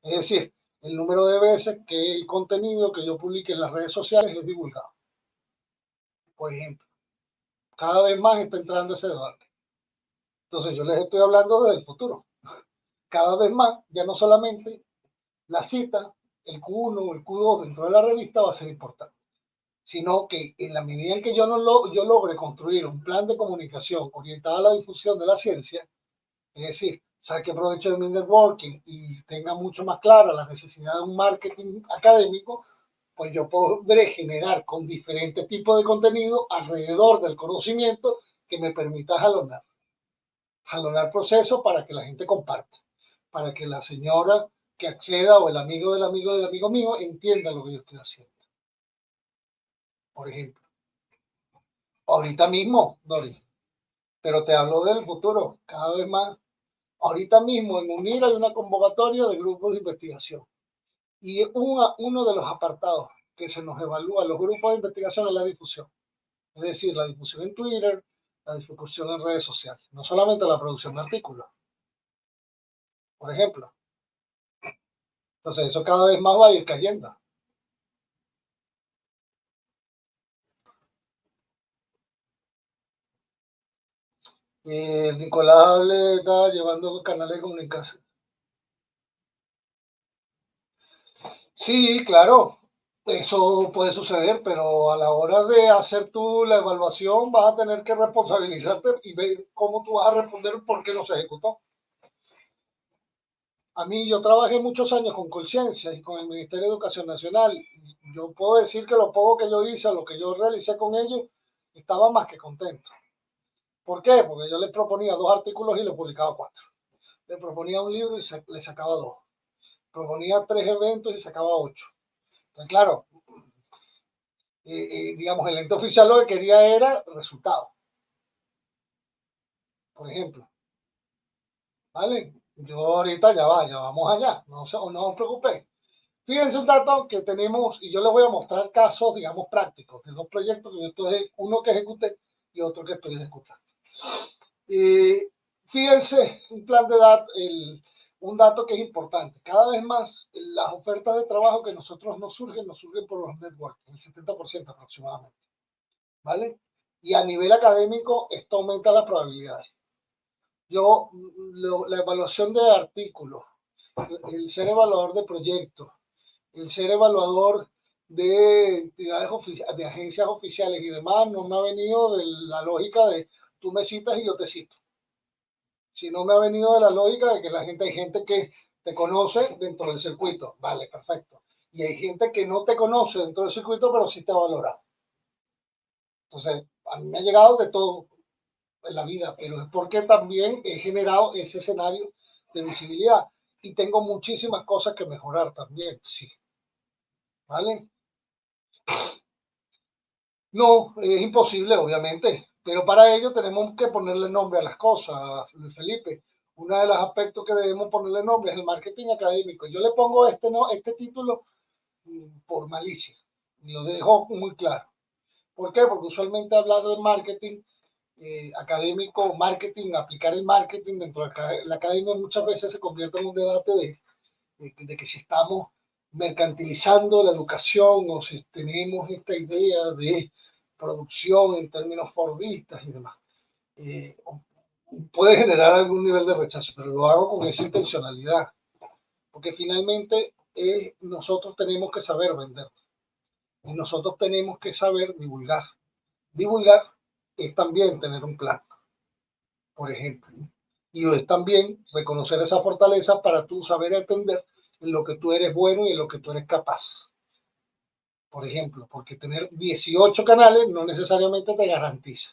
Es decir, el número de veces que el contenido que yo publique en las redes sociales es divulgado. Por ejemplo, cada vez más está entrando ese debate. Entonces yo les estoy hablando del futuro. Cada vez más, ya no solamente la cita, el Q1 o el Q2 dentro de la revista va a ser importante, sino que en la medida en que yo yo logre construir un plan de comunicación orientado a la difusión de la ciencia, es decir, saque provecho de mi networking y tenga mucho más clara la necesidad de un marketing académico, pues yo podré generar con diferentes tipos de contenido alrededor del conocimiento que me permita jalonar procesos para que la gente comparta, para que la señora que acceda o el amigo del amigo del amigo mío entienda lo que yo estoy haciendo. Por ejemplo, ahorita mismo, Dori, pero te hablo del futuro, cada vez más. Ahorita mismo en UNIR hay una convocatoria de grupos de investigación y uno de los apartados que se nos evalúa los grupos de investigación es la difusión. Es decir, la difusión en Twitter, la difusión en redes sociales, no solamente la producción de artículos, por ejemplo. Entonces, eso cada vez más va a ir cayendo. Nicolás le está llevando canales de comunicación. Sí, claro, eso puede suceder, pero a la hora de hacer tú la evaluación vas a tener que responsabilizarte y ver cómo tú vas a responder por qué no se ejecutó. A mí yo trabajé muchos años con Conciencia y con el Ministerio de Educación Nacional. Yo puedo decir que lo poco que yo hice, lo que yo realicé con ellos, estaba más que contento. ¿Por qué? Porque yo les proponía 2 artículos y les publicaba 4. Le proponía un libro y le sacaba 2. Proponía 3 eventos y sacaba 8. Entonces, claro, digamos, el ente oficial lo que quería era resultados, por ejemplo. ¿Vale? Yo ahorita ya vamos allá, no os preocupéis. Fíjense un dato que tenemos, y yo les voy a mostrar casos, digamos, prácticos de 2 proyectos, uno que ejecuté y otro que estoy ejecutando. Fíjense, un plan de datos, un dato que es importante. Cada vez más las ofertas de trabajo que nosotros nos surgen por los networks, el 70% aproximadamente. ¿Vale? Y a nivel académico, esto aumenta las probabilidades. La evaluación de artículos, el ser evaluador de proyectos, el ser evaluador de entidades de agencias oficiales y demás, no me ha venido de la lógica de tú me citas y yo te cito, sino me ha venido de la lógica de que hay gente que te conoce dentro del circuito, vale, perfecto, y hay gente que no te conoce dentro del circuito, pero sí te ha valorado. Entonces, a mí me ha llegado de todo en la vida, pero es porque también he generado ese escenario de visibilidad y tengo muchísimas cosas que mejorar también, sí, ¿vale? No, es imposible, obviamente, pero para ello tenemos que ponerle nombre a las cosas, Felipe. Uno de los aspectos que debemos ponerle nombre es el marketing académico. Yo le pongo este título por malicia, y lo dejo muy claro. ¿Por qué? Porque usualmente hablar de marketing académico, marketing, aplicar el marketing dentro de la academia muchas veces se convierte en un debate de que si estamos mercantilizando la educación o si tenemos esta idea de producción en términos fordistas y demás. Eh, Puede generar algún nivel de rechazo, pero lo hago con esa intencionalidad, porque finalmente nosotros tenemos que saber vender y nosotros tenemos que saber divulgar. Divulgar es también tener un plan, por ejemplo, y es también reconocer esa fortaleza para tú saber entender en lo que tú eres bueno y en lo que tú eres capaz. Por ejemplo, porque tener 18 canales no necesariamente te garantiza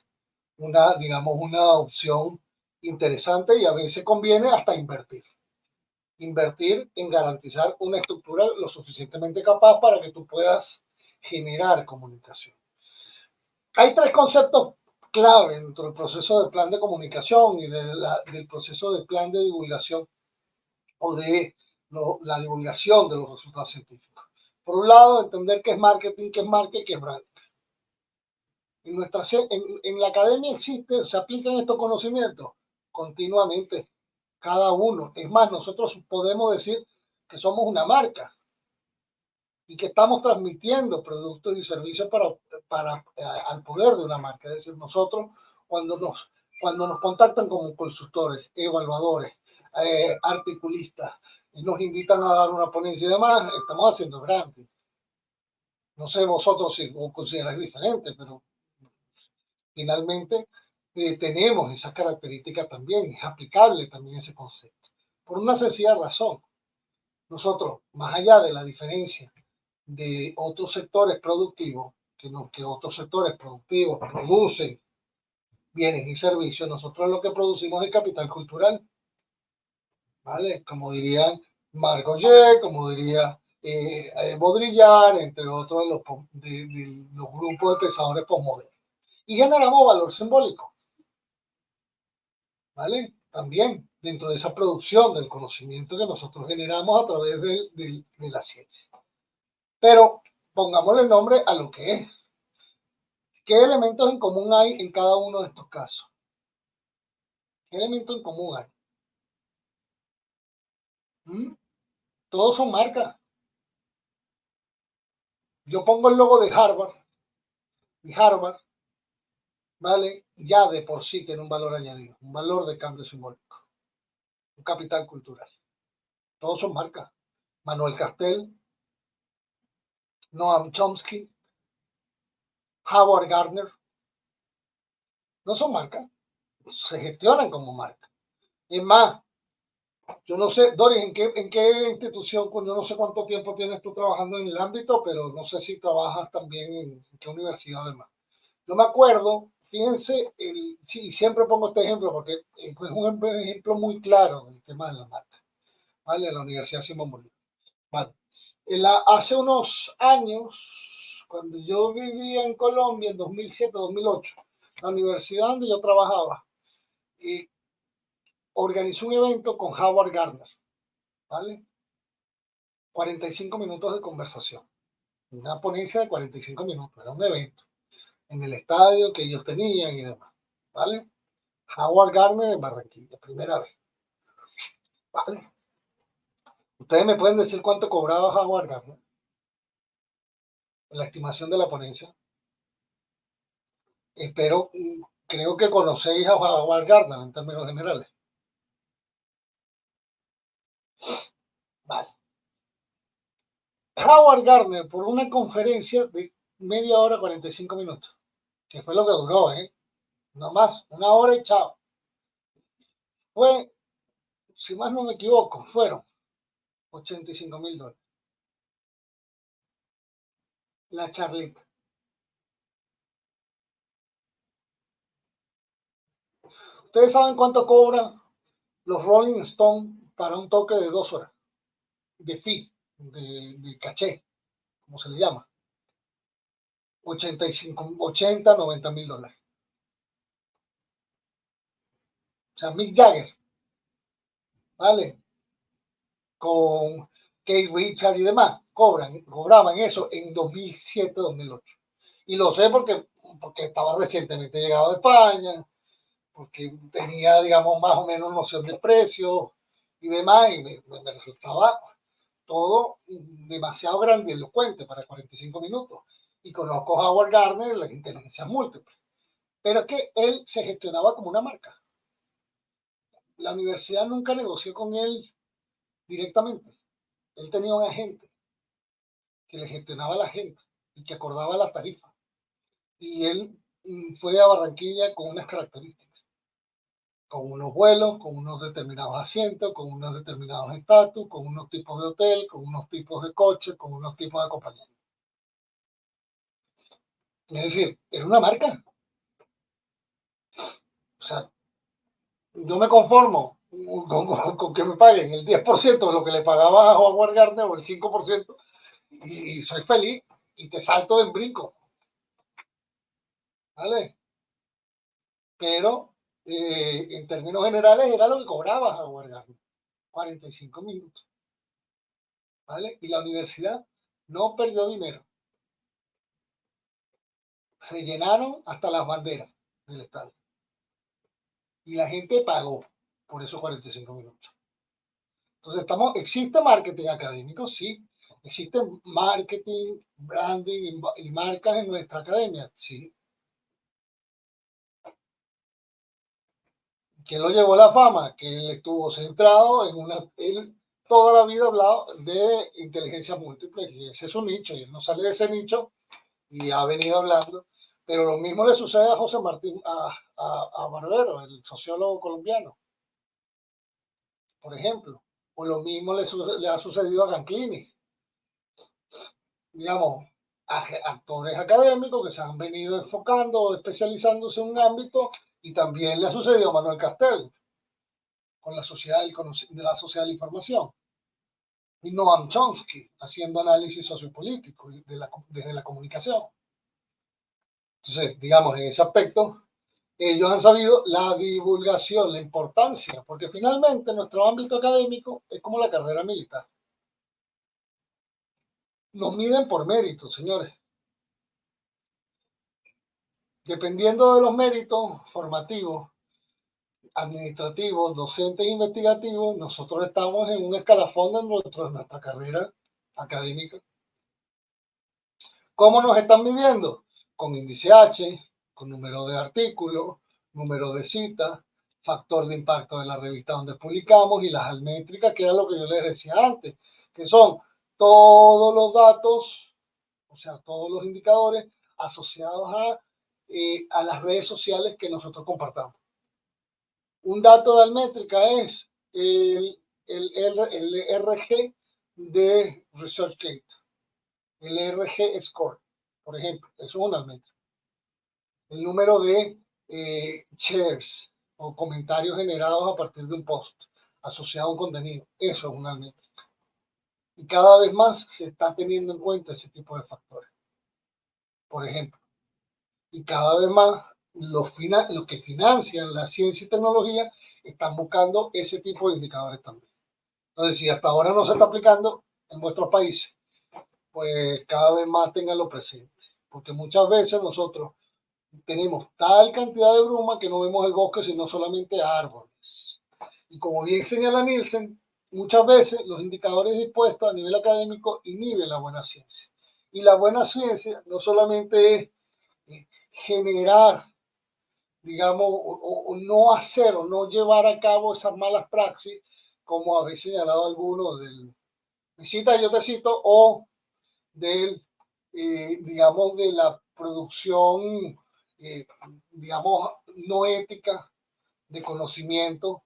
digamos, una opción interesante y a veces conviene hasta invertir. Invertir en garantizar una estructura lo suficientemente capaz para que tú puedas generar comunicación. Hay 3 conceptos clave dentro del proceso de plan de comunicación y del proceso de plan de divulgación o de la divulgación de los resultados científicos. Por un lado, entender qué es marketing, qué es marketing, qué es branding. En la academia se aplican estos conocimientos continuamente, cada uno. Es más, nosotros podemos decir que somos una marca y que estamos transmitiendo productos y servicios al poder de una marca. Es decir, nosotros cuando nos contactan como consultores, evaluadores, articulistas, y nos invitan a dar una ponencia y demás, estamos haciendo branding. No sé vosotros si os consideráis diferente, pero finalmente tenemos esas características también, es aplicable también ese concepto. por una sencilla razón. Nosotros, más allá de la diferencia de otros sectores productivos, que otros sectores productivos producen bienes y servicios, nosotros lo que producimos es capital cultural, ¿vale? Como dirían Margollet, como diría Baudrillard, entre otros de los grupos de pensadores postmodernos. Y generamos valor simbólico, ¿vale? También dentro de esa producción del conocimiento que nosotros generamos a través de la ciencia. Pero pongámosle nombre a lo que es. ¿Qué elementos en común hay en cada uno de estos casos? ¿Qué elementos en común hay? ¿Mm? Todos son marcas. Yo pongo el logo de Harvard y Harvard, ¿vale? Ya de por sí tiene un valor añadido, un valor de cambio simbólico, un capital cultural. Todos son marcas. Manuel Castel, Noam Chomsky, Howard Gardner, no son marcas, se gestionan como marcas. Es más, yo no sé, Doris, ¿en qué institución, yo no sé cuánto tiempo tienes tú trabajando en el ámbito, pero no sé si trabajas también en qué universidad además? Yo me acuerdo, fíjense, sí, siempre pongo este ejemplo porque es un ejemplo muy claro del tema de la marca, ¿vale? De la Universidad Simón Bolívar. Vale. Hace unos años, cuando yo vivía en Colombia, en 2007-2008, la universidad donde yo trabajaba organizó un evento con Howard Gardner, ¿vale? 45 minutos de conversación, una ponencia de 45 minutos, era un evento en el estadio que ellos tenían y demás, ¿vale? Howard Gardner en Barranquilla, primera vez, ¿vale? Ustedes me pueden decir cuánto cobraba Howard Gardner en la estimación de la ponencia. Espero, creo que conocéis a Howard Gardner en términos generales. Vale. Howard Gardner por una conferencia de media hora, 45 minutos, que fue lo que duró, no más, una hora y chao. Fue, si más no me equivoco, fueron $85,000. La charlita. ¿Ustedes saben cuánto cobran los Rolling Stones para un toque de 2 horas? De fee, de caché, como se le llama. 85, 80, $90,000. O sea, Mick Jagger, ¿vale? Con Kate Richard y demás, cobraban eso en 2007-2008. Y lo sé porque estaba recientemente llegado de España, porque tenía, digamos, más o menos noción de precios y demás, y me resultaba todo demasiado grandilocuente para 45 minutos. Y conozco a Howard Gardner, la inteligencia múltiple. Pero es que él se gestionaba como una marca. La universidad nunca negoció con él directamente. Él tenía un agente que le gestionaba a la gente y que acordaba la tarifa. Y él fue a Barranquilla con unas características, con unos vuelos, con unos determinados asientos, con unos determinados estatus, con unos tipos de hotel, con unos tipos de coche, con unos tipos de acompañamiento. Es decir, era una marca. O sea, yo me conformo con que me paguen el 10% de lo que le pagaba a Howard Gardner o el 5% y soy feliz y te salto en brinco, ¿vale? Pero en términos generales era lo que cobraba Howard Gardner, 45 minutos, ¿vale? Y la universidad no perdió dinero, se llenaron hasta las banderas del estadio y la gente pagó por esos 45 minutos. Entonces, existe marketing académico, sí. Existe marketing, branding y marcas en nuestra academia, sí. ¿Quién lo llevó a la fama? Que él estuvo centrado él toda la vida ha hablado de inteligencia múltiple, y ese es su nicho, y él no sale de ese nicho y ha venido hablando. Pero lo mismo le sucede a José Martín, a Barbero, el sociólogo colombiano. por ejemplo, o lo mismo le ha sucedido a Canclini, digamos, actores académicos que se han venido enfocando, especializándose en un ámbito, y también le ha sucedido a Manuel Castel con la sociedad de la sociedad de la información, y Noam Chomsky haciendo análisis sociopolítico desde la comunicación. Entonces, digamos, en ese aspecto, ellos han sabido la divulgación, la importancia, porque finalmente nuestro ámbito académico es como la carrera militar. Nos miden por méritos, señores. Dependiendo de los méritos formativos, administrativos, docentes e investigativos, nosotros estamos en un escalafón de nuestra carrera académica. ¿Cómo nos están midiendo? Con índice H, con número de artículos, número de citas, factor de impacto de la revista donde publicamos y las almétricas, que era lo que yo les decía antes, que son todos los datos, o sea, todos los indicadores asociados a las redes sociales que nosotros compartamos. Un dato de almétrica es el RG de ResearchGate, el RG Score, por ejemplo, eso es una almétrica. El número de shares o comentarios generados a partir de un post asociado a un contenido, eso es una almétrica. Y cada vez más se está teniendo en cuenta ese tipo de factores, por ejemplo. Y cada vez más los que financian la ciencia y tecnología están buscando ese tipo de indicadores también. Entonces, si hasta ahora no se está aplicando en vuestros países, pues cada vez más tenganlo presente. Porque muchas veces nosotros tenemos tal cantidad de bruma que no vemos el bosque, sino solamente árboles. Y como bien señala Nielsen, muchas veces los indicadores dispuestos a nivel académico inhiben la buena ciencia. Y la buena ciencia no solamente es generar, digamos, o no hacer o no llevar a cabo esas malas praxis, como habéis señalado algunos del me cita, yo te cito, o del, digamos, de la producción, digamos, no ética de conocimiento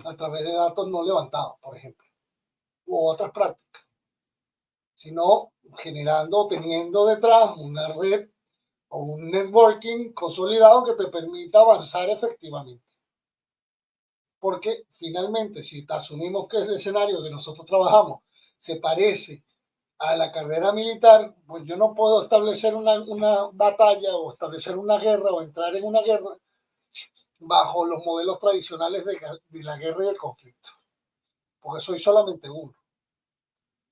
a través de datos no levantados, por ejemplo, u otras prácticas, sino generando, teniendo detrás una red o un networking consolidado que te permita avanzar efectivamente. Porque finalmente, si asumimos que el escenario que nosotros trabajamos se parece a la carrera militar, pues yo no puedo establecer una batalla o establecer una guerra o entrar en una guerra bajo los modelos tradicionales de la guerra y el conflicto, porque soy solamente uno.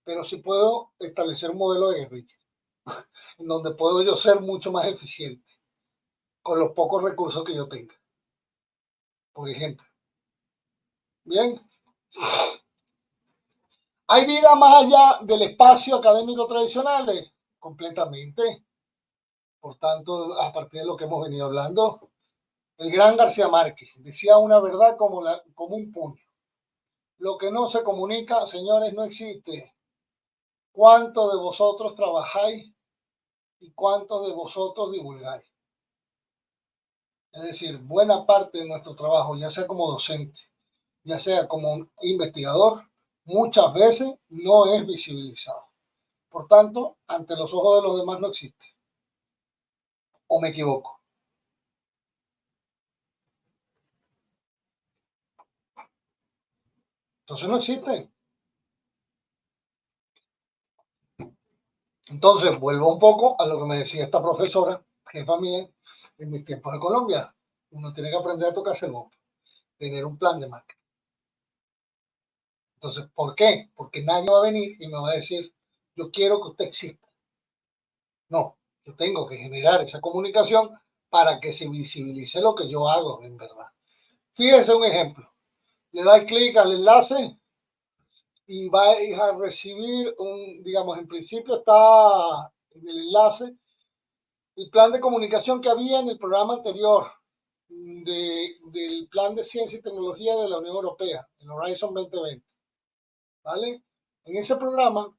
Pero sí puedo establecer un modelo de guerrilla, en donde puedo yo ser mucho más eficiente con los pocos recursos que yo tenga, por ejemplo. Bien. ¿Hay vida más allá del espacio académico tradicional? Completamente. Por tanto, a partir de lo que hemos venido hablando, el gran García Márquez decía una verdad como un puño. Lo que no se comunica, señores, no existe. ¿Cuántos de vosotros trabajáis y cuántos de vosotros divulgáis? Es decir, buena parte de nuestro trabajo, ya sea como docente, ya sea como investigador, muchas veces no es visibilizado. Por tanto, ante los ojos de los demás no existe. ¿O me equivoco? Entonces no existe. Entonces vuelvo un poco a lo que me decía esta profesora, jefa mía, en mis tiempos en Colombia. Uno tiene que aprender a tocarse el bombo, tener un plan de marketing. Entonces, ¿por qué? Porque nadie va a venir y me va a decir, yo quiero que usted exista. No, yo tengo que generar esa comunicación para que se visibilice lo que yo hago en verdad. Fíjense un ejemplo. Le da clic al enlace y va a recibir digamos, en principio está en el enlace el plan de comunicación que había en el programa anterior del plan de ciencia y tecnología de la Unión Europea, el Horizon 2020. ¿Vale? En ese programa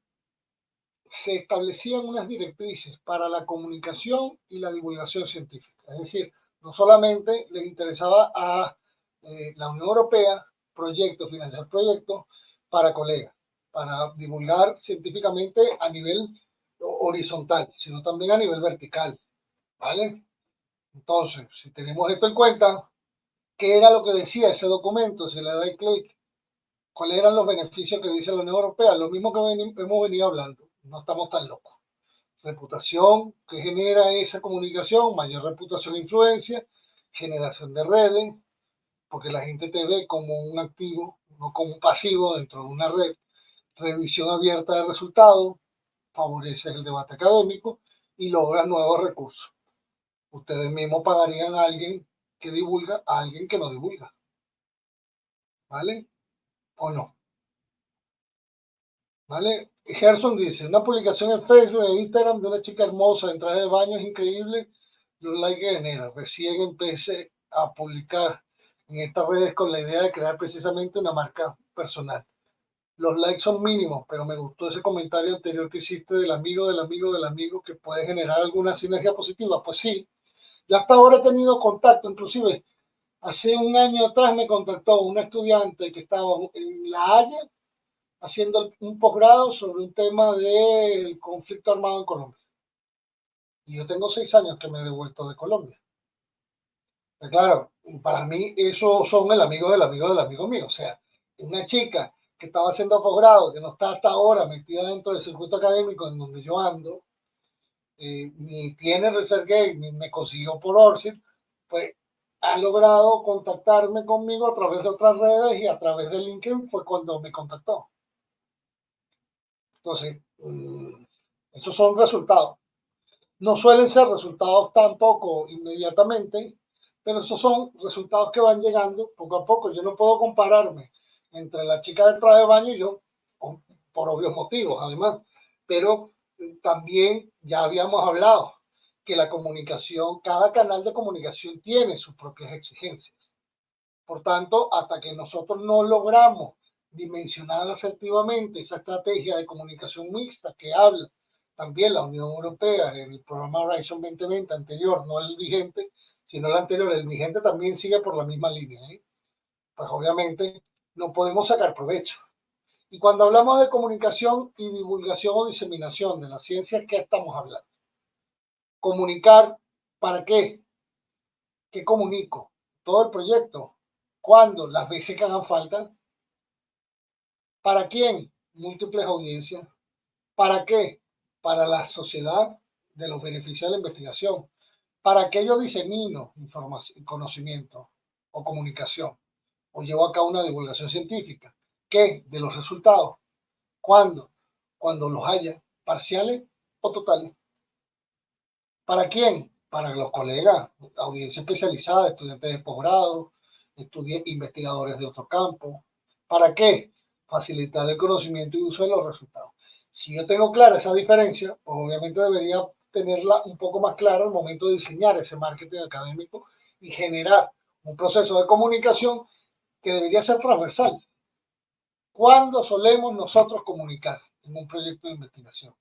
se establecían unas directrices para la comunicación y la divulgación científica. Es decir, no solamente le interesaba a la Unión Europea proyectos, financiar proyectos para colegas, para divulgar científicamente a nivel horizontal, sino también a nivel vertical, ¿vale? Entonces, si tenemos esto en cuenta, ¿qué era lo que decía ese documento? Si le da clic, ¿cuáles eran los beneficios que dice la Unión Europea? Lo mismo que hemos venido hablando, no estamos tan locos. Reputación que genera esa comunicación, mayor reputación e influencia, generación de redes, porque la gente te ve como un activo, no como un pasivo dentro de una red, revisión abierta de resultados, favorece el debate académico y logra nuevos recursos. Ustedes mismos pagarían a alguien que divulga a alguien que no divulga, ¿vale? ¿O no? ¿Vale? Gerson dice, una publicación en Facebook e Instagram de una chica hermosa en traje de baño es increíble los likes que genera. Recién empecé a publicar en estas redes con la idea de crear precisamente una marca personal. Los likes son mínimos, pero me gustó ese comentario anterior que hiciste del amigo, del amigo, del amigo que puede generar alguna sinergia positiva. Pues sí, yo hasta ahora he tenido contacto, inclusive hace un año atrás me contactó una estudiante que estaba en La Haya haciendo un posgrado sobre un tema del conflicto armado en Colombia. Y yo tengo 6 años que me he devuelto de Colombia. Pero claro, para mí eso son el amigo del amigo del amigo mío. O sea, una chica que estaba haciendo posgrado, que no está hasta ahora metida dentro del circuito académico en donde yo ando, ni tiene ResearchGate, ni me consiguió por ORCID, pues ha logrado contactarme conmigo a través de otras redes y a través de LinkedIn fue cuando me contactó. Entonces, esos son resultados. No suelen ser resultados tampoco inmediatamente, pero esos son resultados que van llegando poco a poco. Yo no puedo compararme entre la chica del traje de baño y yo, por obvios motivos, además, pero también ya habíamos hablado que la comunicación, cada canal de comunicación tiene sus propias exigencias. Por tanto, hasta que nosotros no logramos dimensionar asertivamente esa estrategia de comunicación mixta que habla también la Unión Europea en el programa Horizon 2020 anterior, no el vigente, sino el anterior, el vigente también sigue por la misma línea. Pues obviamente no podemos sacar provecho. Y cuando hablamos de comunicación y divulgación o diseminación de la ciencia, ¿qué estamos hablando? Comunicar, ¿para qué? ¿Qué comunico? Todo el proyecto. ¿Cuándo? Las veces que hagan falta. ¿Para quién? Múltiples audiencias. ¿Para qué? Para la sociedad de los beneficios de la investigación. ¿Para qué yo disemino información, conocimiento o comunicación? ¿O llevo a cabo una divulgación científica? ¿Qué? De los resultados. ¿Cuándo? Cuando los haya, parciales o totales. ¿Para quién? Para los colegas, audiencia especializada, estudiantes de posgrado, investigadores de otro campo. ¿Para qué? Facilitar el conocimiento y uso de los resultados. Si yo tengo clara esa diferencia, pues obviamente debería tenerla un poco más clara al momento de diseñar ese marketing académico y generar un proceso de comunicación que debería ser transversal. ¿Cuándo solemos nosotros comunicar en un proyecto de investigación?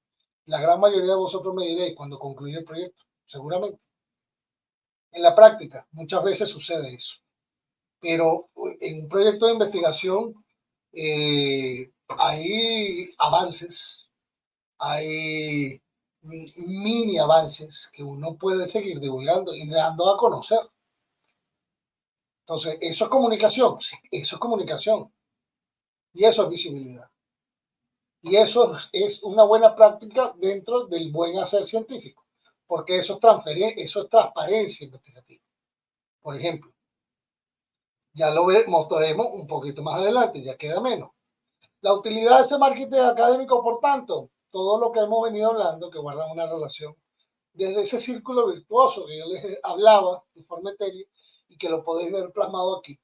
La gran mayoría de vosotros me diréis cuando concluye el proyecto, seguramente. En la práctica, muchas veces sucede eso. Pero en un proyecto de investigación hay avances, hay mini avances que uno puede seguir divulgando y dando a conocer. Entonces, eso es comunicación, sí, eso es comunicación y eso es visibilidad. Y eso es una buena práctica dentro del buen hacer científico, porque eso es transparencia investigativa. Por ejemplo, ya lo mostraremos un poquito más adelante, ya queda menos. La utilidad de ese marketing académico, por tanto, todo lo que hemos venido hablando, que guarda una relación, desde ese círculo virtuoso que yo les hablaba de forma etérea y que lo podéis ver plasmado aquí.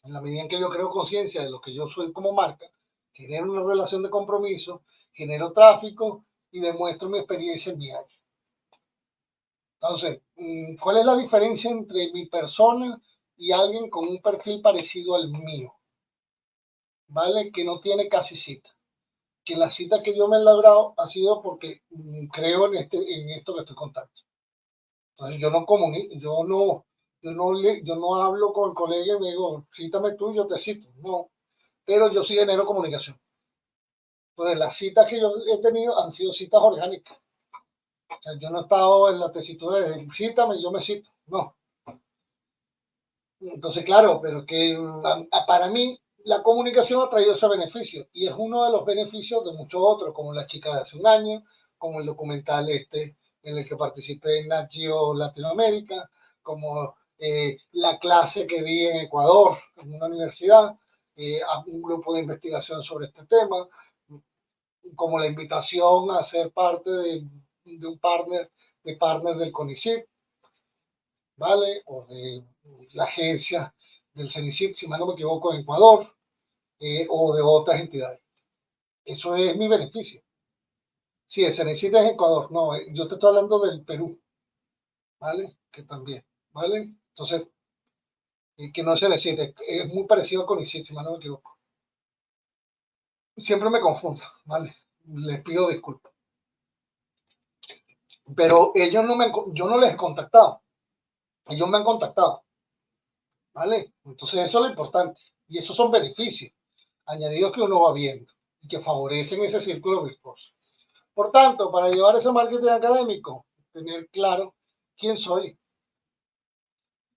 En la medida en que yo creo conciencia de lo que yo soy como marca, genero una relación de compromiso, genero tráfico y demuestro mi experiencia en mi área. Entonces, ¿cuál es la diferencia entre mi persona y alguien con un perfil parecido al mío? ¿Vale? Que no tiene casi cita. Que la cita que yo me he logrado ha sido porque creo en esto que estoy contando. Entonces, yo no comunico, yo no Yo no hablo con el colega y me digo, cítame tú, yo te cito. No, pero yo sí genero comunicación. Entonces, las citas que yo he tenido han sido citas orgánicas. O sea, yo no he estado en la tesitura de cítame, yo me cito. No. Entonces, claro, pero que para mí la comunicación ha traído ese beneficio y es uno de los beneficios de muchos otros, como la chica de hace un año, como el documental este en el que participé en Nat Geo Latinoamérica, como la clase que di en Ecuador, en una universidad, a un grupo de investigación sobre este tema, como la invitación a ser parte de un partner del CONICYT, ¿vale? O de la agencia del CENICIT, si mal no me equivoco, en Ecuador, o de otras entidades. Eso es mi beneficio. Sí, el CENICIT es Ecuador, no, yo te estoy hablando del Perú, ¿vale? Que también, ¿vale? Entonces, que no se le siente, es muy parecido con CONICYT, si mal no me equivoco. Siempre me confundo, ¿vale? Les pido disculpas. Pero ellos no me, yo no les he contactado, ellos me han contactado, ¿vale? Entonces eso es lo importante. Y esos son beneficios añadidos que uno va viendo y que favorecen ese círculo virtuoso. Por tanto, para llevar ese marketing académico, tener claro quién soy,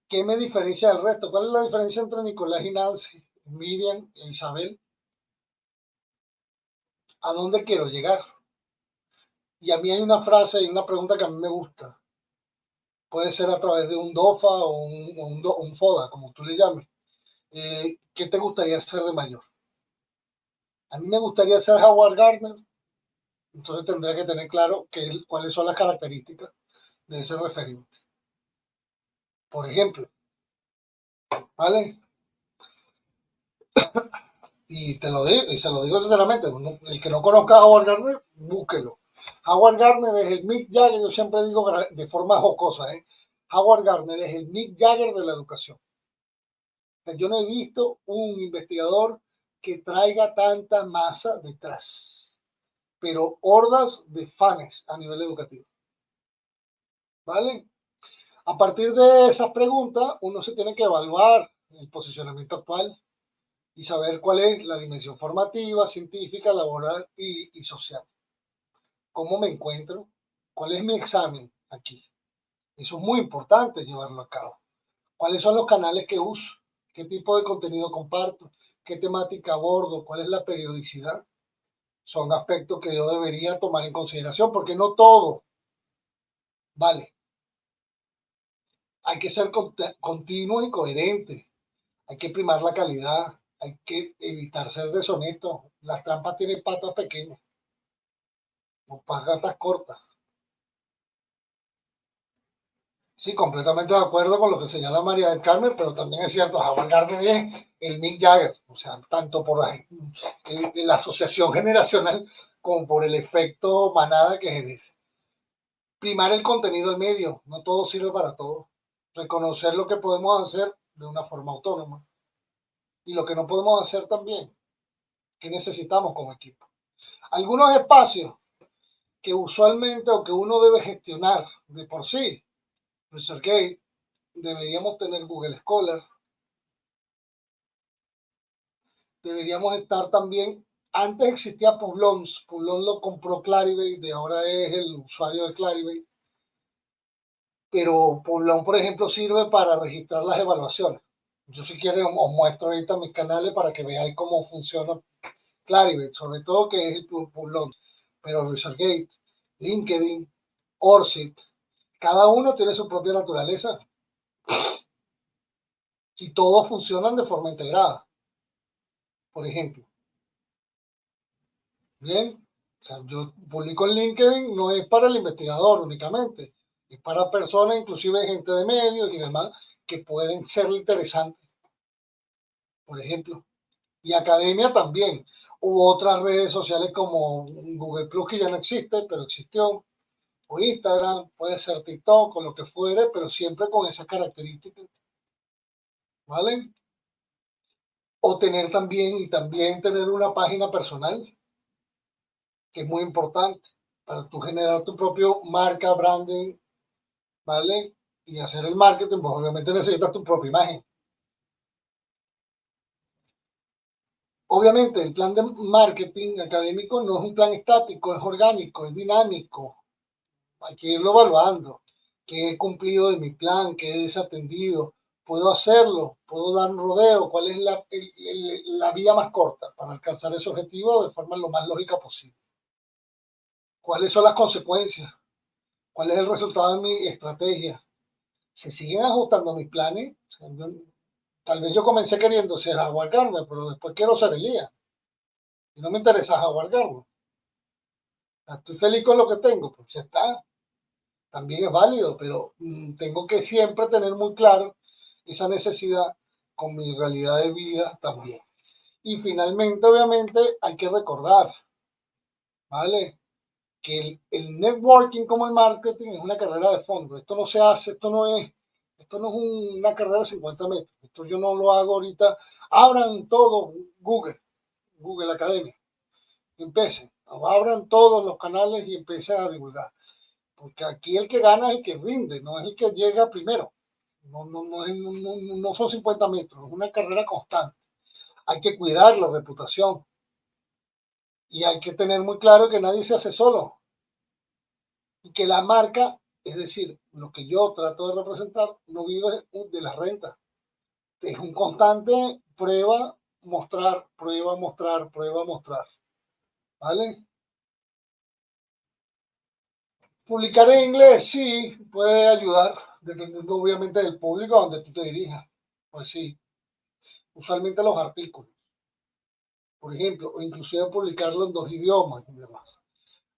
qué me diferencia del resto, cuál es la diferencia entre Nicolás y Nancy, Miriam e Isabel, a dónde quiero llegar. Y a mí hay una frase y una pregunta que a mí me gusta. Puede ser a través de un DOFA o un FODA, como tú le llames. ¿Qué te gustaría ser de mayor? A mí me gustaría ser Howard Gardner, entonces tendría que tener claro cuáles son las características de ese referente. Por ejemplo, ¿vale? Y te lo digo, y se lo digo sinceramente, el que no conozca a Howard Gardner, búsquelo. Howard Gardner es el Mick Jagger, yo siempre digo de forma jocosa, ¿eh? Howard Gardner es el Mick Jagger de la educación. O sea, yo no he visto un investigador que traiga tanta masa detrás, pero hordas de fans a nivel educativo. ¿Vale? A partir de esas preguntas, uno se tiene que evaluar el posicionamiento actual y saber cuál es la dimensión formativa, científica, laboral y social. ¿Cómo me encuentro? ¿Cuál es mi examen aquí? Eso es muy importante llevarlo a cabo. ¿Cuáles son los canales que uso? ¿Qué tipo de contenido comparto? ¿Qué temática abordo? ¿Cuál es la periodicidad? Son aspectos que yo debería tomar en consideración porque no todo vale. Hay que ser continuo y coherente. Hay que primar la calidad. Hay que evitar ser deshonesto. Las trampas tienen patas pequeñas o patas cortas. Sí, completamente de acuerdo con lo que señala María del Carmen, pero también es cierto, Howard Gardner es el Mick Jagger, o sea, tanto por la asociación generacional como por el efecto manada que genera. Primar el contenido del medio, no todo sirve para todo. Reconocer lo que podemos hacer de una forma autónoma y lo que no podemos hacer también, que necesitamos como equipo. Algunos espacios que usualmente o que uno debe gestionar de por sí, ResearchGate, deberíamos tener Google Scholar, deberíamos estar también, antes existía Publón lo compró Clarivate, de ahora es el usuario de Clarivate, pero Publón, por ejemplo, sirve para registrar las evaluaciones. Yo si quieren os muestro ahorita mis canales para que veáis cómo funciona Clarivate, sobre todo que es el Publón, pero ResearchGate, LinkedIn, Orsit, cada uno tiene su propia naturaleza y todos funcionan de forma integrada. Por ejemplo, bien, o sea, yo publico en LinkedIn no es para el investigador únicamente, es para personas, inclusive gente de medios y demás, que pueden ser interesantes, por ejemplo. Y academia también. Hubo otras redes sociales como Google Plus, que ya no existe, pero existió, o Instagram, puede ser TikTok o lo que fuere, pero siempre con esas características, ¿vale? O tener también, y también tener una página personal, que es muy importante, para tú generar tu propio marca, branding, ¿vale? y hacer el marketing, pues obviamente necesitas tu propia imagen. Obviamente, el plan de marketing académico no es un plan estático, es orgánico, es dinámico. Hay que irlo evaluando. ¿Qué he cumplido de mi plan? ¿Qué he desatendido? ¿Puedo hacerlo? ¿Puedo dar un rodeo? ¿Cuál es la vía más corta para alcanzar ese objetivo de forma lo más lógica posible? ¿Cuáles son las consecuencias? ¿Cuál es el resultado de mi estrategia? ¿Se siguen ajustando mis planes? O sea, tal vez yo comencé queriendo ser Jaguar Garner, pero después quiero ser Elías. Y no me interesa Jaguar Garner. Estoy feliz con lo que tengo, pues ya está. También es válido, pero tengo que siempre tener muy claro esa necesidad con mi realidad de vida también. Y finalmente, obviamente, hay que recordar, ¿vale? Que el networking como el marketing es una carrera de fondo. Esto no se hace, esto no es una carrera de 50 metros. Esto yo no lo hago ahorita. Abran todo Google Academia. Empiecen, abran todos los canales y empiecen a divulgar. Porque aquí el que gana es el que rinde, no es el que llega primero. No son 50 metros, es una carrera constante. Hay que cuidar la reputación y hay que tener muy claro que nadie se hace solo y que la marca, es decir, lo que yo trato de representar, no vive de las rentas. Es un constante prueba, mostrar, prueba, mostrar, prueba, mostrar. ¿Vale? Publicar en inglés, sí, puede ayudar, dependiendo obviamente del público a donde tú te dirijas. Pues sí, usualmente los artículos, por ejemplo, o inclusive publicarlo en 2 idiomas y demás.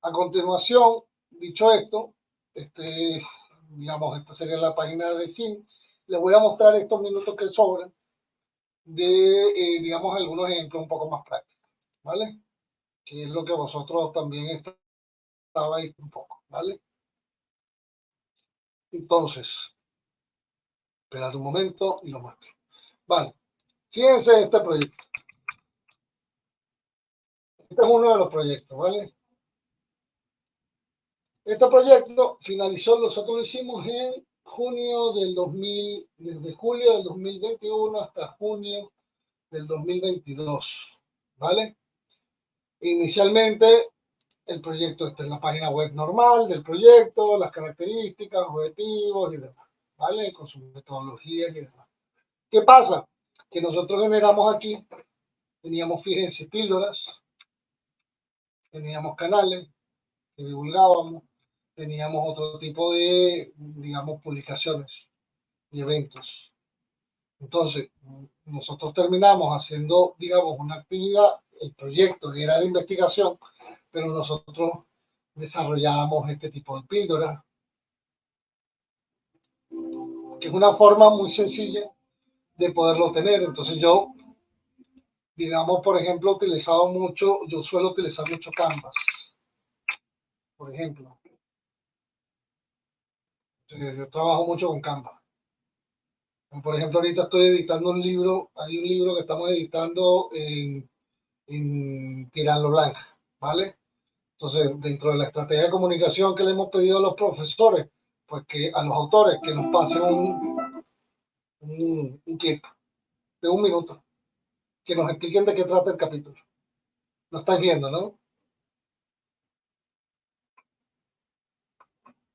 A continuación, dicho esto, digamos, esta sería la página de fin. Les voy a mostrar estos minutos que sobran de, digamos, algunos ejemplos un poco más prácticos, ¿vale? Que es lo que vosotros también estabais un poco, ¿vale? Entonces, esperad un momento y lo muestro. Vale, fíjense este proyecto. Este es uno de los proyectos, ¿vale? Este proyecto finalizó, nosotros lo hicimos en junio del 2000, desde julio del 2021 hasta junio del 2022, ¿vale? Inicialmente el proyecto está en la página web normal del proyecto, las características, objetivos y demás, ¿vale? Con su metodología y demás. ¿Qué pasa? Que nosotros generamos aquí, teníamos, fíjense, píldoras, teníamos canales que divulgábamos, teníamos otro tipo de, digamos, publicaciones y eventos. Entonces, nosotros terminamos haciendo, digamos, una actividad, el proyecto era de investigación, pero nosotros desarrollábamos este tipo de píldoras, que es una forma muy sencilla de poderlo tener. Entonces yo, digamos, por ejemplo, utilizado mucho, yo suelo utilizar mucho Canvas, por ejemplo. Yo trabajo mucho con Canvas. Por ejemplo, ahorita estoy editando un libro, hay un libro que estamos editando en Tirando Blanca, ¿vale? Entonces, dentro de la estrategia de comunicación que le hemos pedido a los profesores, pues que a los autores que nos pasen un clip de 1 minuto, que nos expliquen de qué trata el capítulo. Lo estáis viendo, ¿no?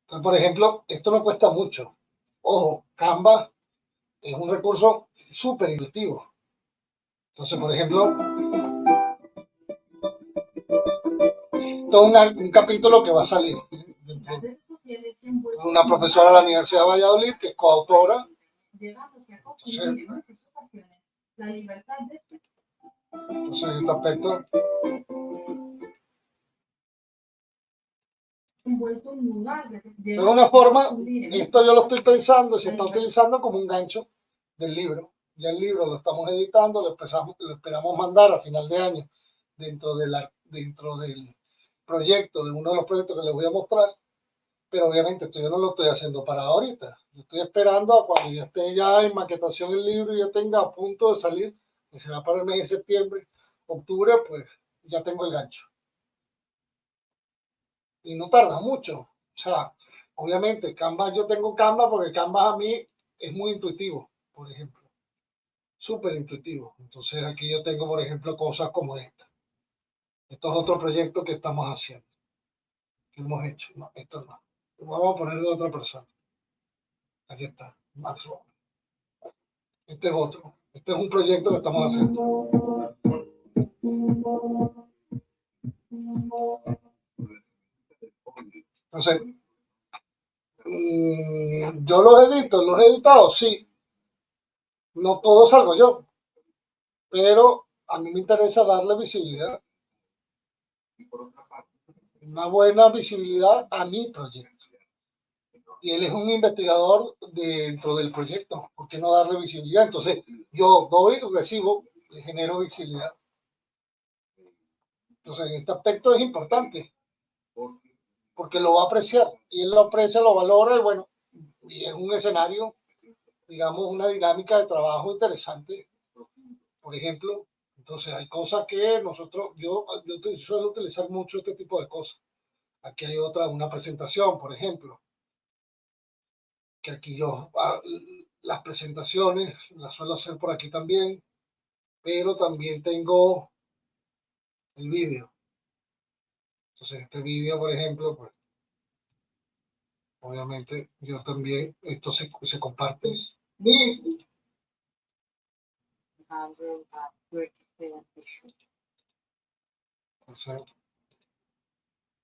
Entonces, por ejemplo, esto no cuesta mucho. Ojo, Canva es un recurso súper intuitivo. Entonces, por ejemplo, todo un capítulo que va a salir de una profesora de la Universidad de Valladolid que es coautora. Entonces, en este aspecto, de una forma, esto yo lo estoy pensando y se está utilizando como un gancho del libro. Ya el libro lo estamos editando, lo esperamos mandar a final de año dentro del proyecto, de uno de los proyectos que les voy a mostrar, pero obviamente esto yo no lo estoy haciendo para ahorita. Yo estoy esperando a cuando ya esté ya en maquetación el libro y ya tenga a punto de salir, que será para el mes de septiembre, octubre, pues ya tengo el gancho. Y no tarda mucho. O sea, Obviamente, Canva, yo tengo Canva porque Canva a mí es muy intuitivo, por ejemplo. Súper intuitivo. Entonces aquí yo tengo, por ejemplo, cosas como esta. Esto es otro proyecto que estamos haciendo, que hemos hecho. No, esto no. Lo vamos a poner de otra persona. Aquí está, Maxwell. Este es otro. Este es un proyecto que estamos haciendo. Entonces, yo los he editado, sí. No todo salgo yo, pero a mí me interesa darle visibilidad. Una buena visibilidad a mi proyecto. Y él es un investigador dentro del proyecto. ¿Por qué no darle visibilidad? Entonces, yo doy, recibo, le genero visibilidad. Entonces, en este aspecto es importante, porque lo va a apreciar. Y él lo aprecia, lo valora, y bueno, y es un escenario, digamos, una dinámica de trabajo interesante, por ejemplo. Entonces, hay cosas que yo suelo utilizar mucho este tipo de cosas. Aquí hay otra, una presentación, por ejemplo, que aquí las presentaciones las suelo hacer por aquí también, pero también tengo el vídeo. Entonces, este vídeo, por ejemplo, pues, obviamente yo también, esto se comparte.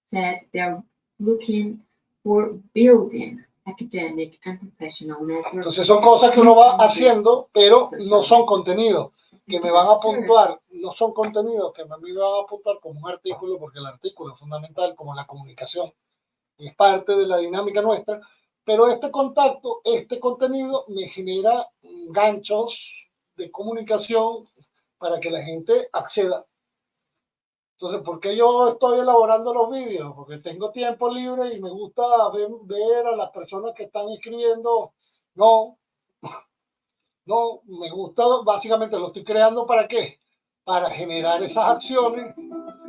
Said they're looking for building academic and professional networks. Entonces son cosas que uno va haciendo, pero no son contenidos que me van a puntuar, no son contenidos que a mí me van a puntuar como un artículo, porque el artículo es fundamental, como la comunicación, y es parte de la dinámica nuestra, pero este contacto, este contenido me genera ganchos de comunicación para que la gente acceda. Entonces, ¿por qué yo estoy elaborando los vídeos? Porque tengo tiempo libre y me gusta ver a las personas que están escribiendo. No, no, me gusta, básicamente lo estoy creando ¿para qué? Para generar esas acciones,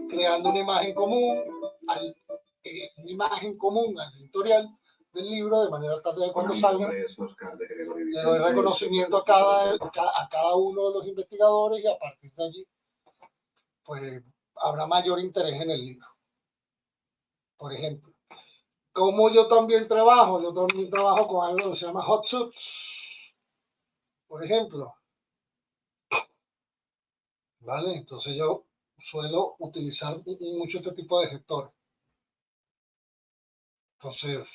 creando una imagen común, una imagen común al editorial del libro, de manera tal de que cuando salga, le doy reconocimiento a cada uno de los investigadores, y a partir de allí, pues habrá mayor interés en el libro. Por ejemplo, como yo también trabajo con algo que se llama Hot Suits, por ejemplo, ¿vale? Entonces yo suelo utilizar mucho este tipo de gestores. Entonces,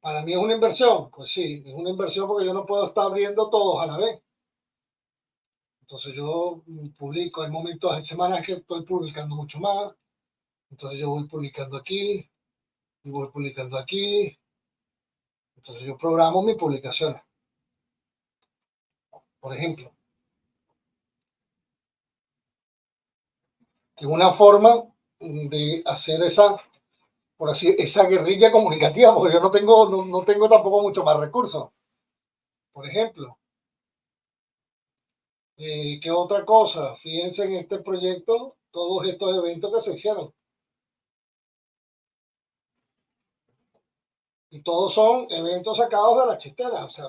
para mí es una inversión, pues sí, es una inversión porque yo no puedo estar abriendo todos a la vez. Entonces yo publico, hay momentos, hay semanas que estoy publicando mucho más, entonces yo voy publicando aquí, y voy publicando aquí, entonces yo programo mis publicaciones. Por ejemplo, que una forma de hacer por así, esa guerrilla comunicativa, porque yo no tengo tampoco mucho más recursos. Por ejemplo, ¿qué otra cosa? Fíjense en este proyecto, todos estos eventos que se hicieron. Y todos son eventos sacados de la chistera, o sea,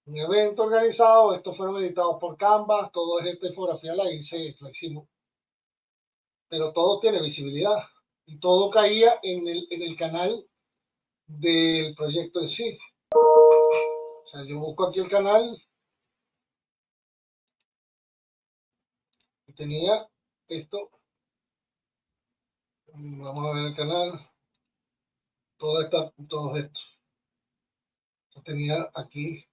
un evento organizado, estos fueron editados por Canvas, todo esta infografía la hicimos. Pero todo tiene visibilidad y todo caía en el canal del proyecto en sí. O sea, yo busco aquí el canal y tenía esto. Vamos a ver el canal. Todo esto. Yo tenía aquí,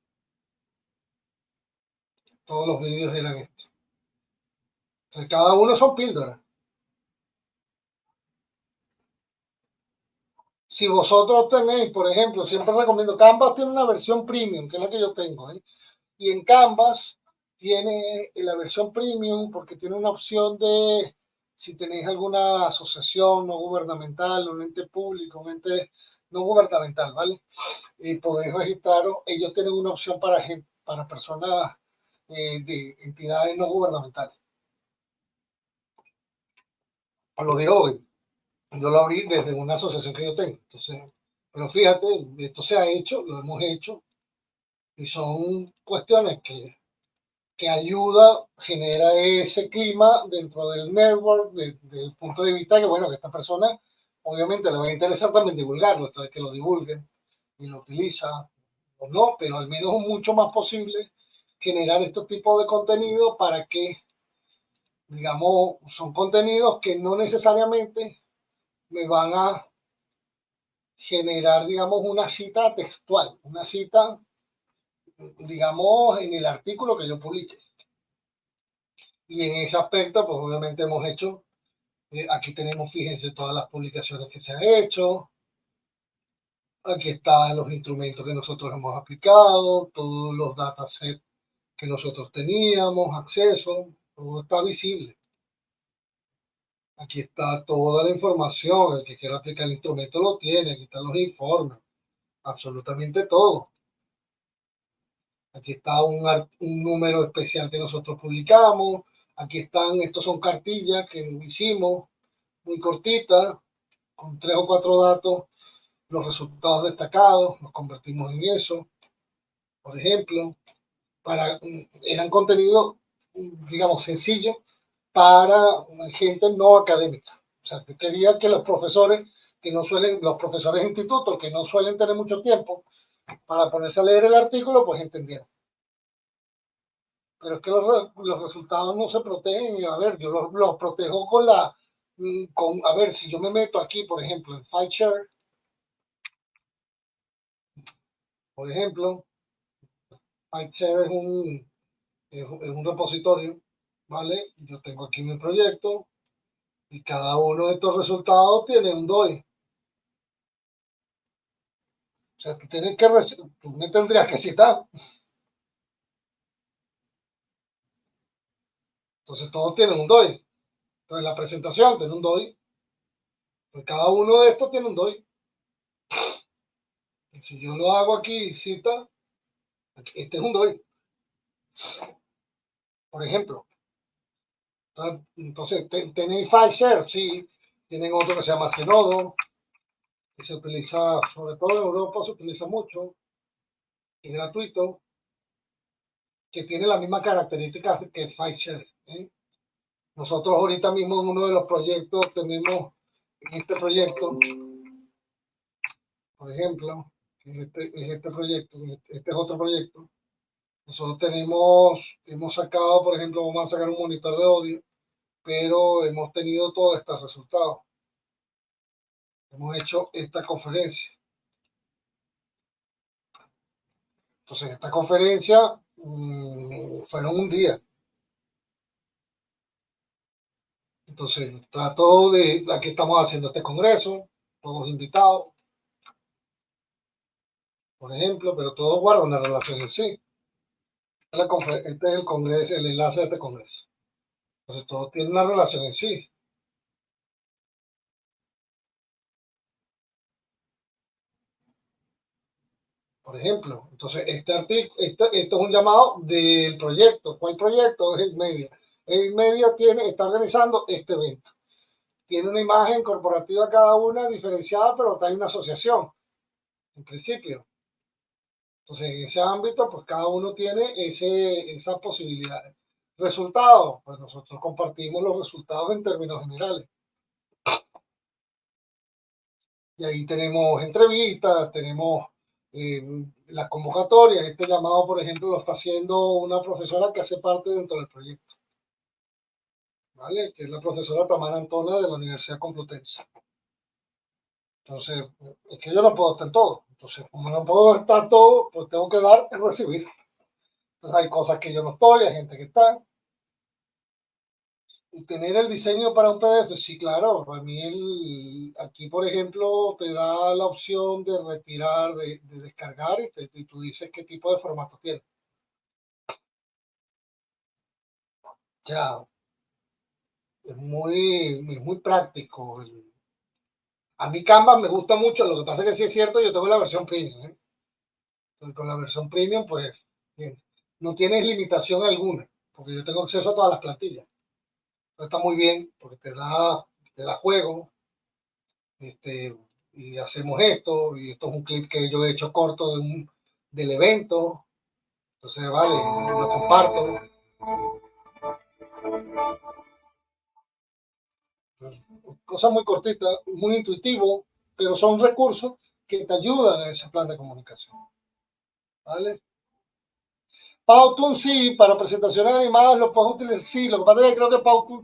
todos los vídeos eran estos. Entonces, cada uno son píldoras. Si vosotros tenéis, por ejemplo, siempre recomiendo, Canvas tiene una versión premium, que es la que yo tengo, ¿eh? Y en Canvas tiene la versión premium porque tiene una opción de, si tenéis alguna asociación no gubernamental, un ente público, un ente no gubernamental, ¿vale? Y podéis registraros, ellos tienen una opción para personas de entidades no gubernamentales. Os lo digo hoy, yo lo abrí desde una asociación que yo tengo, entonces Pero fíjate, esto se ha hecho, lo hemos hecho, y son cuestiones que ayuda, genera ese clima dentro del network, desde el punto de vista que, bueno, que esta persona obviamente le va a interesar también divulgarlo, entonces que lo divulguen y lo utiliza o no, pero al menos mucho más posible generar este tipo de contenido para que, digamos, son contenidos que no necesariamente me van a generar, digamos, una cita textual, una cita, digamos, en el artículo que yo publique. Y en ese aspecto, pues obviamente hemos hecho, aquí tenemos, fíjense, todas las publicaciones que se han hecho, aquí están los instrumentos que nosotros hemos aplicado, todos los datasets que nosotros teníamos, acceso, todo está visible. Aquí está toda la información, el que quiera aplicar el instrumento lo tiene, aquí están los informes, absolutamente todo. Aquí está un número especial que nosotros publicamos, aquí están, estos son cartillas que hicimos, muy cortitas, con 3 o 4 datos, los resultados destacados, los convertimos en eso, por ejemplo, eran contenidos, digamos, sencillos para gente no académica. O sea, que quería que los profesores, los profesores de institutos, que no suelen tener mucho tiempo para ponerse a leer el artículo, pues entendieran. Pero es que los resultados no se protegen. A ver, yo los protejo a ver, si yo me meto aquí, por ejemplo, en FileShare, por ejemplo, FileShare es un repositorio, ¿vale? Yo tengo aquí mi proyecto y cada uno de estos resultados tiene un DOI. O sea, tú me tendrías que citar. Entonces todos tienen un DOI. Entonces la presentación tiene un DOI. Pues cada uno de estos tiene un DOI. Y si yo lo hago aquí, cita, este es un DOI, por ejemplo. Entonces tenéis FileShare, sí. Tienen otro que se llama Zenodo, que se utiliza, sobre todo en Europa, se utiliza mucho, es gratuito, que tiene las mismas características que FileShare. Nosotros ahorita mismo en uno de los proyectos tenemos, en este proyecto, por ejemplo, este proyecto, este es otro proyecto, nosotros hemos sacado, por ejemplo, vamos a sacar un monitor de audio, pero hemos tenido todos estos resultados. Hemos hecho esta conferencia. Entonces, esta conferencia fueron un día. Entonces, aquí estamos haciendo este congreso, todos invitados, por ejemplo, pero todo guarda una relación en sí. Este es el congreso, el enlace de este congreso. Entonces, todo tiene una relación en sí. Por ejemplo, entonces este artículo, esto es un llamado del proyecto. ¿Cuál proyecto? Es Media. Media está organizando este evento. Tiene una imagen corporativa cada una diferenciada, pero está en una asociación, en principio. Entonces, en ese ámbito, pues cada uno tiene esas posibilidades. Resultados, pues nosotros compartimos los resultados en términos generales. Y ahí tenemos entrevistas, tenemos las convocatorias. Este llamado, por ejemplo, lo está haciendo una profesora que hace parte dentro del proyecto, ¿vale? Que es la profesora Tamara Antona de la Universidad Complutense. Entonces, es que yo no puedo estar en todo. Entonces, como no puedo estar todo, pues tengo que dar y recibir. Entonces, hay cosas que yo no estoy, hay gente que está. Y tener el diseño para un PDF, sí, claro. Para mí, aquí, por ejemplo, te da la opción de retirar, de descargar y tú dices qué tipo de formato tiene. Ya, es muy práctico. A mí Canva me gusta mucho, lo que pasa es que sí es cierto, yo tengo la versión premium. Entonces, con la versión premium, pues, bien, no tienes limitación alguna, porque yo tengo acceso a todas las plantillas. Entonces, está muy bien, porque te da juego, este, y hacemos esto, y esto es un clip que yo he hecho corto del evento, entonces vale, lo comparto. Cosas muy cortitas, muy intuitivo, pero son recursos que te ayudan en ese plan de comunicación, ¿vale? Powtoon sí, para presentaciones animadas lo puedes utilizar, sí, lo que pasa es que creo que Powtoon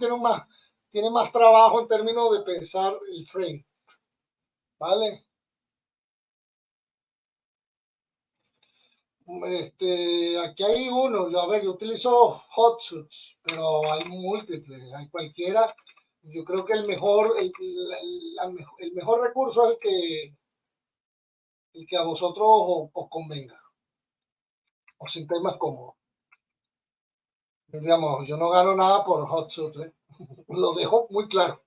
tiene más trabajo en términos de pensar el frame, ¿vale? Aquí hay uno, yo utilizo Hotsuits, pero hay múltiples, hay cualquiera. Yo creo que el mejor recurso es el que a vosotros os convenga, os sintáis más cómodos. Digamos, yo no gano nada por Hotsuits, ¿eh? Lo dejo muy claro,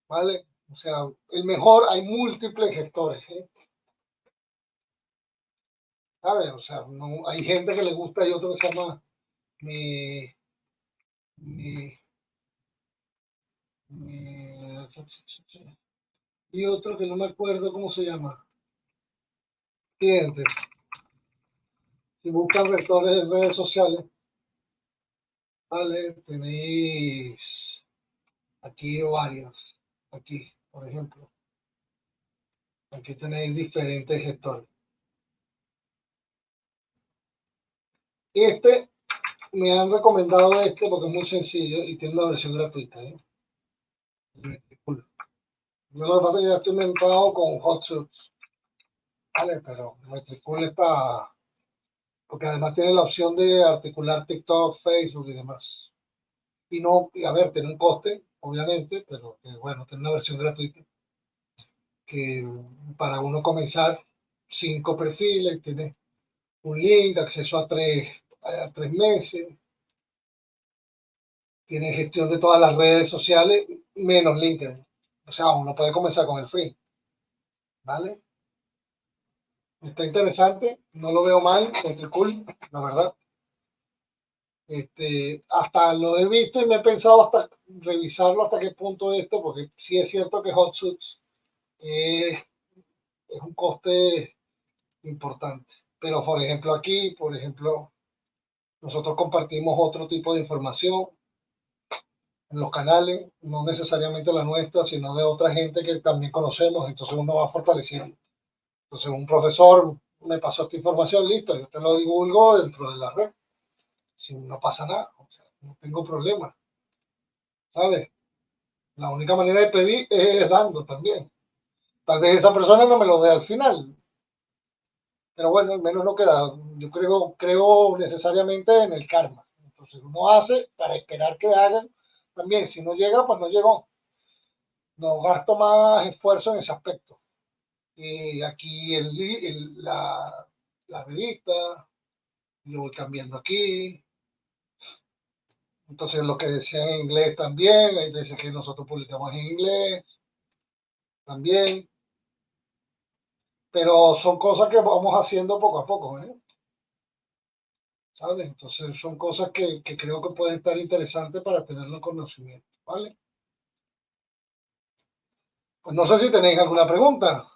¿vale? O sea, el mejor, hay múltiples gestores, ¿eh? ¿Sabes? O sea, no, hay gente que le gusta y otro que se llama mi, mi, mi, y otro que no me acuerdo cómo se llama. Clientes. Si buscan vectores en redes sociales, ¿vale? Tenéis aquí varios. Aquí, por ejemplo. Aquí tenéis diferentes gestores. Me han recomendado porque es muy sencillo y tiene una versión gratuita, ¿eh? Cool. Yo lo que pasa es que ya estoy inventado con Hotsuits, ¿vale? Pero Metricool está, porque además tiene la opción de articular TikTok, Facebook y demás. Y no, y a ver, tiene un coste, obviamente, pero bueno, tiene una versión gratuita que para uno comenzar 5 perfiles, tiene un link, acceso a 3 meses, tiene gestión de todas las redes sociales, menos LinkedIn. O sea, uno puede comenzar con el free, ¿vale? Está interesante, no lo veo mal, entre cool, la verdad. Hasta lo he visto y me he pensado hasta revisarlo hasta qué punto esto, porque sí es cierto que HotSuits es un coste importante. Pero, por ejemplo, aquí, por ejemplo, nosotros compartimos otro tipo de información en los canales, no necesariamente la nuestra, sino de otra gente que también conocemos, entonces uno va fortaleciendo. Entonces, un profesor me pasó esta información, listo, yo te lo divulgo dentro de la red, si no pasa nada, o sea, no tengo problema, ¿sabes? La única manera de pedir es dando también. Tal vez esa persona no me lo dé al final, pero bueno, al menos no queda. Yo creo necesariamente en el karma. Entonces uno hace para esperar que hagan también. Si no llega, pues no llegó. No gasto más esfuerzo en ese aspecto. Y aquí la revista, yo voy cambiando aquí. Entonces lo que decía en inglés también, hay veces que nosotros publicamos en inglés también. Pero son cosas que vamos haciendo poco a poco, ¿eh? ¿Sabes? Entonces son cosas que creo que pueden estar interesantes para tenerlo en conocimiento, ¿vale? Pues no sé si tenéis alguna pregunta.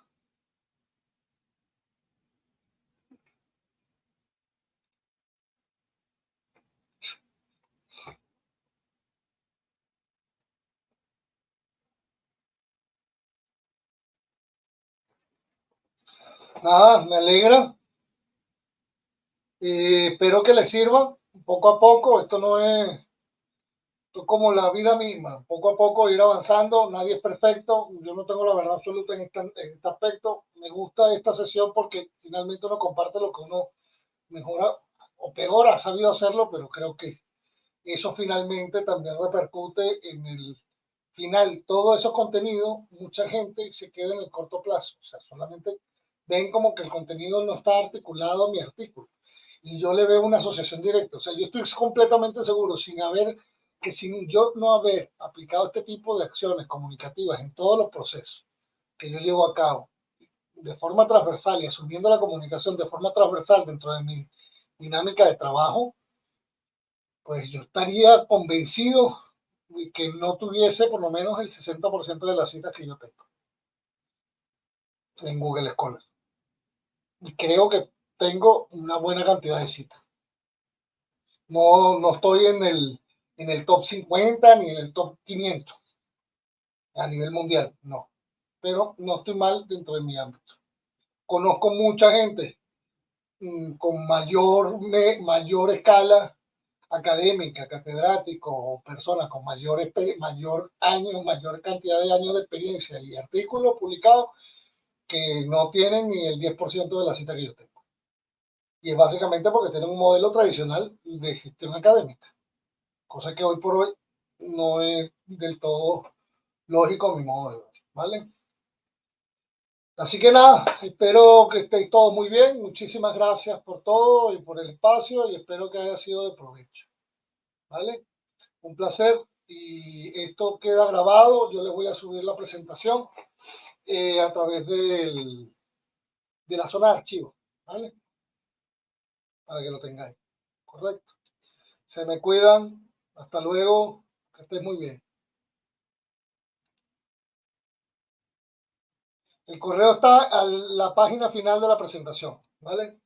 Nada, me alegra. Espero que les sirva poco a poco. Esto es como la vida misma, poco a poco ir avanzando. Nadie es perfecto. Yo no tengo la verdad absoluta en este aspecto. Me gusta esta sesión porque finalmente uno comparte lo que uno mejora o peor ha sabido hacerlo, pero creo que eso finalmente también repercute en el final. Todos esos contenidos, mucha gente se queda en el corto plazo, o sea, solamente ven como que el contenido no está articulado a mi artículo. Y yo le veo una asociación directa, o sea, yo estoy completamente seguro, sin yo no haber aplicado este tipo de acciones comunicativas en todos los procesos que yo llevo a cabo de forma transversal y asumiendo la comunicación de forma transversal dentro de mi dinámica de trabajo, pues yo estaría convencido de que no tuviese por lo menos el 60% de las citas que yo tengo. en Google Scholar. Y creo que tengo una buena cantidad de citas. No estoy en el top 50 ni en el top 500 a nivel mundial, no. Pero no estoy mal dentro de mi ámbito. Conozco mucha gente con mayor escala académica, catedráticos o personas con mayor cantidad de años de experiencia y artículos publicados que no tienen ni el 10% de la cita que yo tengo. Y es básicamente porque tienen un modelo tradicional de gestión académica, cosa que hoy por hoy no es del todo lógico a mi modo de ver, ¿vale? Así que nada, espero que estéis todos muy bien. Muchísimas gracias por todo y por el espacio y espero que haya sido de provecho, ¿vale? Un placer y esto queda grabado. Yo les voy a subir la presentación a través de la zona de archivos, ¿vale? Para que lo tengáis. Correcto. Se me cuidan. Hasta luego. Que estés muy bien. El correo está en la página final de la presentación, ¿vale?